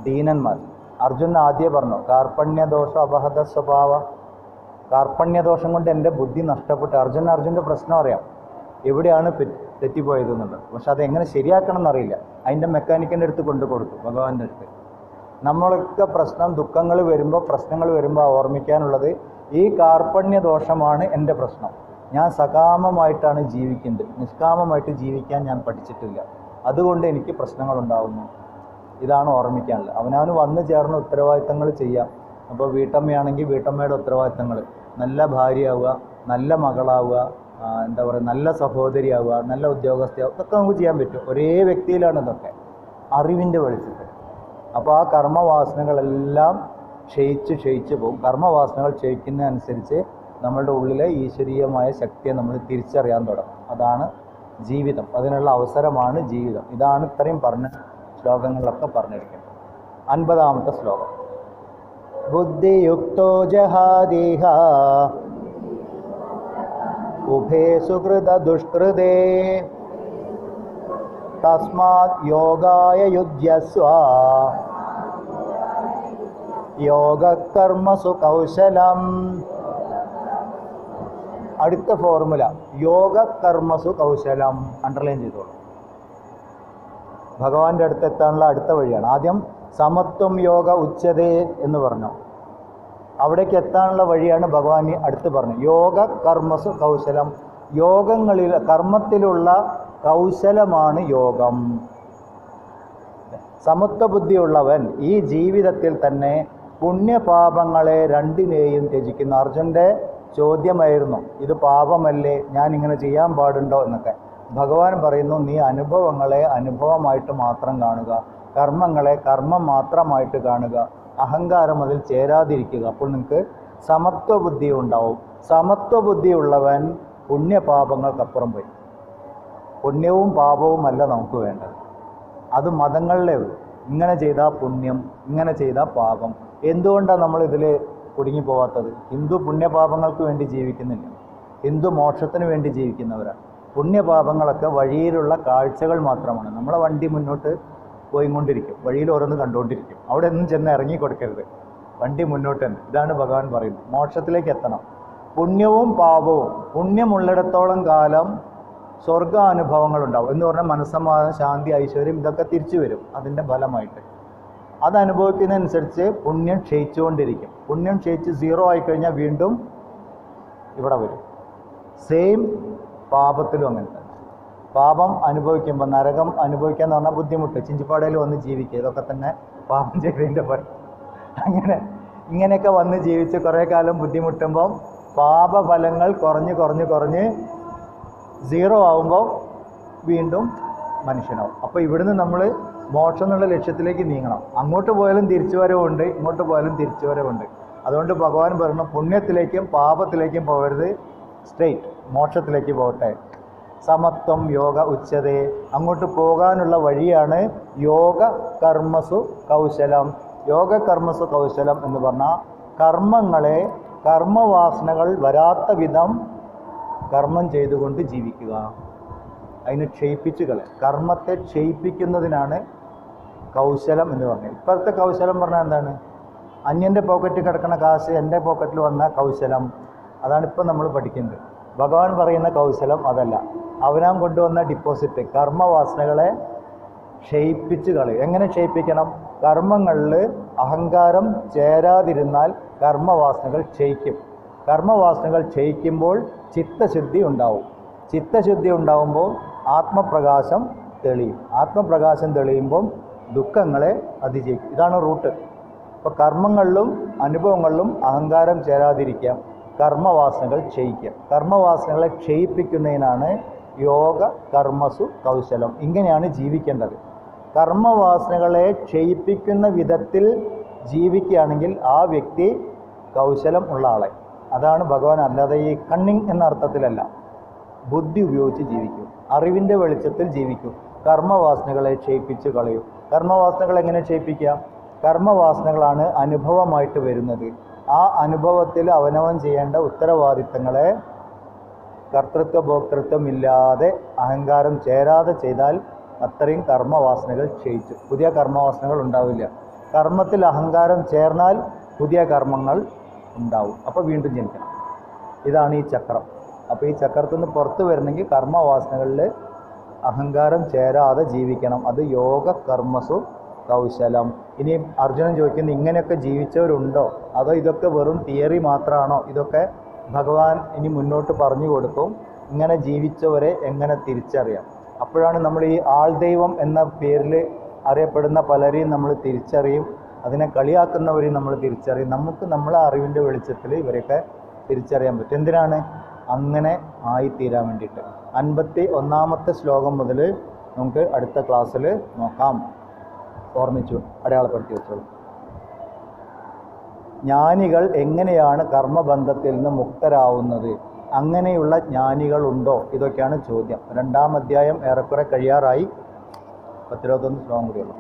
ദീനന്മാർ. അർജുനൻ ആദ്യം പറഞ്ഞു കാർപ്പണ്യദോഷ അപഹത സ്വഭാവ. കാർപ്പണ്യദോഷം കൊണ്ട് എൻ്റെ ബുദ്ധി നഷ്ടപ്പെട്ടു. അർജുൻ്റെ പ്രശ്നം അറിയാം, എവിടെയാണ് തെറ്റിപ്പോയതെന്നുള്ളത്. പക്ഷെ അതെങ്ങനെ ശരിയാക്കണം എന്നറിയില്ല. അതിൻ്റെ മെക്കാനിക്കിൻ്റെ അടുത്ത് കൊണ്ടു കൊടുത്തു, ഭഗവാന്റെ അടുത്ത്. നമ്മളൊക്കെ പ്രശ്നം, ദുഃഖങ്ങൾ വരുമ്പോൾ, പ്രശ്നങ്ങൾ വരുമ്പോൾ ഓർമ്മിക്കാനുള്ളത് ഈ കാർപ്പണ്യദോഷമാണ് എൻ്റെ പ്രശ്നം. ഞാൻ സകാമമായിട്ടാണ് ജീവിക്കുന്നത്, നിഷ്കാമമായിട്ട് ജീവിക്കാൻ ഞാൻ പഠിച്ചിട്ടില്ല, അതുകൊണ്ട് എനിക്ക് പ്രശ്നങ്ങളുണ്ടാകുന്നു. ഇതാണ് ഓർമ്മിക്കാനുള്ളത്. അവനവന് വന്നു ചേർന്ന ഉത്തരവാദിത്തങ്ങൾ ചെയ്യാം. അപ്പോൾ വീട്ടമ്മയാണെങ്കിൽ വീട്ടമ്മയുടെ ഉത്തരവാദിത്തങ്ങൾ, നല്ല ഭാര്യയാവുക, നല്ല മകളാവുക, എന്താ പറയുക, നല്ല സഹോദരിയാവുക, നല്ല ഉദ്യോഗസ്ഥയാവുക, ഇതൊക്കെ നമുക്ക് ചെയ്യാൻ പറ്റും. ഒരേ വ്യക്തിയിലാണ് ഇതൊക്കെ, അറിവിൻ്റെ വെളിച്ചത്തിൽ. അപ്പോൾ ആ കർമ്മവാസനകളെല്ലാം ക്ഷയിച്ച് പോകും. കർമ്മവാസനകൾ ക്ഷയിക്കുന്നതനുസരിച്ച് നമ്മളുടെ ഉള്ളിലെ ഈശ്വരീയമായ ശക്തിയെ നമ്മൾ തിരിച്ചറിയാൻ തുടങ്ങും. അതാണ് ജീവിതം, അതിനുള്ള അവസരമാണ് ജീവിതം. ഇതാണ് ഇത്രയും പറഞ്ഞ ശ്ലോകങ്ങളിലൊക്കെ പറഞ്ഞിരിക്കുന്നത്. 50-ാമത്തെ ശ്ലോകം. ബുദ്ധിയുക്തോ ജഹാദേഹ ഉഭേ സുഹൃത ദുഷ്കൃതേ തസ്മാത് യോഗായ യുജ്യസ്വ യോഗകർമ്മസു കൗശലം. അടുത്ത ഫോർമുല യോഗകർമ്മസു കൗശലം അണ്ടർലൈൻ ചെയ്തോളൂ. ഭഗവാന്റെ അടുത്ത് എത്താനുള്ള അടുത്ത വഴിയാണ്. ആദ്യം സമത്വം യോഗ ഉച്ചതേ എന്ന് പറഞ്ഞു, അവിടേക്ക് എത്താനുള്ള വഴിയാണ് ഭഗവാൻ അടുത്ത് പറഞ്ഞു. യോഗ കർമ്മസു കൗശലം. യോഗങ്ങളിൽ, കർമ്മത്തിലുള്ള കൗശലമാണ് യോഗം. സമത്വ ബുദ്ധിയുള്ളവൻ ഈ ജീവിതത്തിൽ തന്നെ പുണ്യപാപങ്ങളെ രണ്ടിനെയും ത്യജിക്കുന്നു. അർജുൻ്റെ ചോദ്യമായിരുന്നു, ഇത് പാപമല്ലേ, ഞാൻ ഇങ്ങനെ ചെയ്യാൻ പാടുണ്ടോ എന്നൊക്കെ. ഭഗവാൻ പറയുന്നു, നീ അനുഭവങ്ങളെ അനുഭവമായിട്ട് മാത്രം കാണുക, കർമ്മങ്ങളെ കർമ്മം മാത്രമായിട്ട് കാണുക, അഹങ്കാരം അതിൽ ചേരാതിരിക്കുക. അപ്പോൾ നിങ്ങൾക്ക് സമത്വ ബുദ്ധി ഉണ്ടാവും. സമത്വ ബുദ്ധിയുള്ളവൻ പുണ്യപാപങ്ങൾക്കപ്പുറം പോയി. പുണ്യവും പാപവുമല്ല നമുക്ക് വേണ്ടത്, അത് മതങ്ങളിലേ ഉള്ളൂ. ഇങ്ങനെ ചെയ്താൽ പുണ്യം, ഇങ്ങനെ ചെയ്താൽ പാപം. എന്തുകൊണ്ടാണ് നമ്മൾ ഇതിൽ കുടുങ്ങിപ്പോവാത്തത്? ഹിന്ദു പുണ്യപാപങ്ങൾക്ക് വേണ്ടി ജീവിക്കുന്നില്ല, ഹിന്ദു മോക്ഷത്തിന് വേണ്ടി ജീവിക്കുന്നവരാണ്. പുണ്യപാപങ്ങളൊക്കെ വഴിയിലുള്ള കാഴ്ചകൾ മാത്രമാണ്. നമ്മളെ വണ്ടി മുന്നോട്ട് പോയിക്കൊണ്ടിരിക്കും, വഴിയിൽ ഓരോന്ന് കണ്ടുകൊണ്ടിരിക്കും, അവിടെ ഒന്നും ചെന്ന് ഇറങ്ങി കൊടുക്കരുത്, വണ്ടി മുന്നോട്ട് തന്നെ. ഇതാണ് ഭഗവാൻ പറയുന്നത്. മോക്ഷത്തിലേക്ക് എത്തണം. പുണ്യവും പാപവും, പുണ്യമുള്ളിടത്തോളം കാലം സ്വർഗാനുഭവങ്ങളുണ്ടാവും എന്ന് പറഞ്ഞാൽ മനസ്സമാധാനം, ശാന്തി, ഐശ്വര്യം ഇതൊക്കെ തിരിച്ചു വരും അതിൻ്റെ ഫലമായിട്ട്. അതനുഭവിക്കുന്നതനുസരിച്ച് പുണ്യം ക്ഷയിച്ചുകൊണ്ടിരിക്കും. പുണ്യം ക്ഷയിച്ച് 0 ആയിക്കഴിഞ്ഞാൽ വീണ്ടും ഇവിടെ വരും. സെയിം പാപത്തിലും അങ്ങനെ തന്നെ. പാപം അനുഭവിക്കുമ്പോൾ, നരകം അനുഭവിക്കുക എന്ന് പറഞ്ഞാൽ ബുദ്ധിമുട്ട്, ചിഞ്ചിപ്പാടയിൽ വന്ന് ജീവിക്കുക, ഇതൊക്കെ തന്നെ പാപം ചെയ്തതിൻ്റെ ഫലം. ഇങ്ങനെയൊക്കെ വന്ന് ജീവിച്ച് കുറേ കാലം ബുദ്ധിമുട്ടുമ്പം പാപഫലങ്ങൾ കുറഞ്ഞ് 0 ആവുമ്പോൾ വീണ്ടും മനുഷ്യനാവും. അപ്പോൾ ഇവിടുന്ന് നമ്മൾ മോക്ഷം എന്നുള്ള ലക്ഷ്യത്തിലേക്ക് നീങ്ങണം. അങ്ങോട്ട് പോയാലും തിരിച്ചു വരവുണ്ട്, ഇങ്ങോട്ട് പോയാലും തിരിച്ചു വരവുണ്ട്. അതുകൊണ്ട് ഭഗവാൻ പറഞ്ഞു, പുണ്യത്തിലേക്കും പാപത്തിലേക്കും പോകരുത്, സ്ട്രെയിറ്റ് മോക്ഷത്തിലേക്ക് പോകട്ടെ. സമത്വം യോഗ ഉച്ചതേ. അങ്ങോട്ട് പോകാനുള്ള വഴിയാണ് യോഗ കർമ്മസു കൗശലം. യോഗ കർമ്മസു കൗശലം എന്ന് പറഞ്ഞാൽ കർമ്മങ്ങളെ, കർമ്മവാസനകൾ വരാത്ത വിധം കർമ്മം ചെയ്തുകൊണ്ട് ജീവിക്കുക. അതിനെ ക്ഷയിപ്പിച്ച് കളയുക. കർമ്മത്തെ ക്ഷയിപ്പിക്കുന്നതിനാണ് കൗശലം എന്ന് പറഞ്ഞത്. ഇപ്പോഴത്തെ കൗശലം പറഞ്ഞാൽ എന്താണ്? അന്യൻ്റെ പോക്കറ്റിൽ കിടക്കുന്ന കാശ് എൻ്റെ പോക്കറ്റിൽ വന്ന കൗശലം. അതാണ് ഇപ്പം നമ്മൾ പഠിക്കുന്നത്. ഭഗവാൻ പറയുന്ന കൗശലം അതല്ല. അവനാൻ കൊണ്ടുവന്ന ഡിപ്പോസിറ്റ് കർമ്മവാസനകളെ ക്ഷയിപ്പിച്ച് കളയും. എങ്ങനെ ക്ഷയിപ്പിക്കണം? കർമ്മങ്ങളിൽ അഹങ്കാരം ചേരാതിരുന്നാൽ കർമ്മവാസനകൾ ക്ഷയിക്കും. കർമ്മവാസനകൾ ക്ഷയിക്കുമ്പോൾ ചിത്തശുദ്ധി ഉണ്ടാവും. ചിത്തശുദ്ധി ഉണ്ടാവുമ്പോൾ ആത്മപ്രകാശം തെളിയും. ആത്മപ്രകാശം തെളിയുമ്പം ദുഃഖങ്ങളെ അതിജയിക്കും. ഇതാണ് റൂട്ട്. അപ്പോൾ കർമ്മങ്ങളിലും അനുഭവങ്ങളിലും അഹങ്കാരം ചേരാതിരിക്കാം, കർമ്മവാസനകൾ ക്ഷയിക്കുക. കർമ്മവാസനകളെ ക്ഷയിപ്പിക്കുന്നതിനാണ് യോഗ കർമ്മസു കൗശലം. ഇങ്ങനെയാണ് ജീവിക്കേണ്ടത്. കർമ്മവാസനകളെ ക്ഷയിപ്പിക്കുന്ന വിധത്തിൽ ജീവിക്കുകയാണെങ്കിൽ ആ വ്യക്തി കൗശലം ഉള്ള ആളെ. അതാണ് ഭഗവാൻ. അല്ലാതെ ഈ കണ്ണിങ് എന്ന അർത്ഥത്തിലല്ല. ബുദ്ധി ഉപയോഗിച്ച് ജീവിക്കും, അറിവിൻ്റെ വെളിച്ചത്തിൽ ജീവിക്കും. കർമ്മവാസനകളെ ക്ഷയിപ്പിച്ച് കളയും. കർമ്മവാസനകൾ എങ്ങനെ ക്ഷയിപ്പിക്കാം? കർമ്മവാസനകളാണ് അനുഭവമായിട്ട് വരുന്നത്. ആ അനുഭവത്തിൽ അവനവൻ ചെയ്യേണ്ട ഉത്തരവാദിത്തങ്ങളെ കർത്തൃത്വ ഭോക്തൃത്വം ഇല്ലാതെ അഹങ്കാരം ചേരാതെ ചെയ്താൽ അത്രയും കർമ്മവാസനകൾ ക്ഷയിച്ചു. പുതിയ കർമ്മവാസനകൾ ഉണ്ടാവില്ല. കർമ്മത്തിൽ അഹങ്കാരം ചേർന്നാൽ പുതിയ കർമ്മങ്ങൾ ഉണ്ടാവും. അപ്പോൾ വീണ്ടും ജനിക്കണം. ഇതാണ് ഈ ചക്രം. അപ്പോൾ ഈ ചക്രത്തിൽ നിന്ന് പുറത്ത് വരണമെങ്കിൽ കർമ്മവാസനകളിൽ അഹങ്കാരം ചേരാതെ ജീവിക്കണം. അത് യോഗ കർമ്മസു കൗശലം. ഇനി അർജുനൻ ചോദിക്കുന്നത്, ഇങ്ങനെയൊക്കെ ജീവിച്ചവരുണ്ടോ, അതോ ഇതൊക്കെ വെറും തിയറി മാത്രമാണോ? ഇതൊക്കെ ഭഗവാൻ ഇനി മുന്നോട്ട് പറഞ്ഞു കൊടുക്കും. ഇങ്ങനെ ജീവിച്ചവരെ എങ്ങനെ തിരിച്ചറിയാം? അപ്പോഴാണ് നമ്മൾ ഈ ആൾദൈവം എന്ന പേരിൽ അറിയപ്പെടുന്ന പലരെയും നമ്മൾ തിരിച്ചറിയും. അതിനെ കളിയാക്കുന്നവരെയും നമ്മൾ തിരിച്ചറിയും. നമുക്ക് നമ്മളെ അറിവിൻ്റെ വെളിച്ചത്തിൽ ഇവരെയൊക്കെ തിരിച്ചറിയാൻ പറ്റും. എന്തിനാണ്? അങ്ങനെ ആയിത്തീരാൻ വേണ്ടിയിട്ട്. 51-ാമത്തെ ശ്ലോകം മുതൽ നമുക്ക് അടുത്ത ക്ലാസ്സിൽ നോക്കാം. ഓർമ്മിച്ചു, അടയാളപ്പെടുത്തി വെച്ചോളൂ. ജ്ഞാനികൾ എങ്ങനെയാണ് കർമ്മബന്ധത്തിൽ നിന്ന് മുക്തരാവുന്നത്? അങ്ങനെയുള്ള ജ്ഞാനികളുണ്ടോ? ഇതൊക്കെയാണ് ചോദ്യം. 2-ാം അധ്യായം ഏറെക്കുറെ കഴിയാറായി. 21 ശ്ലോകം കൂടിയുള്ളൂ.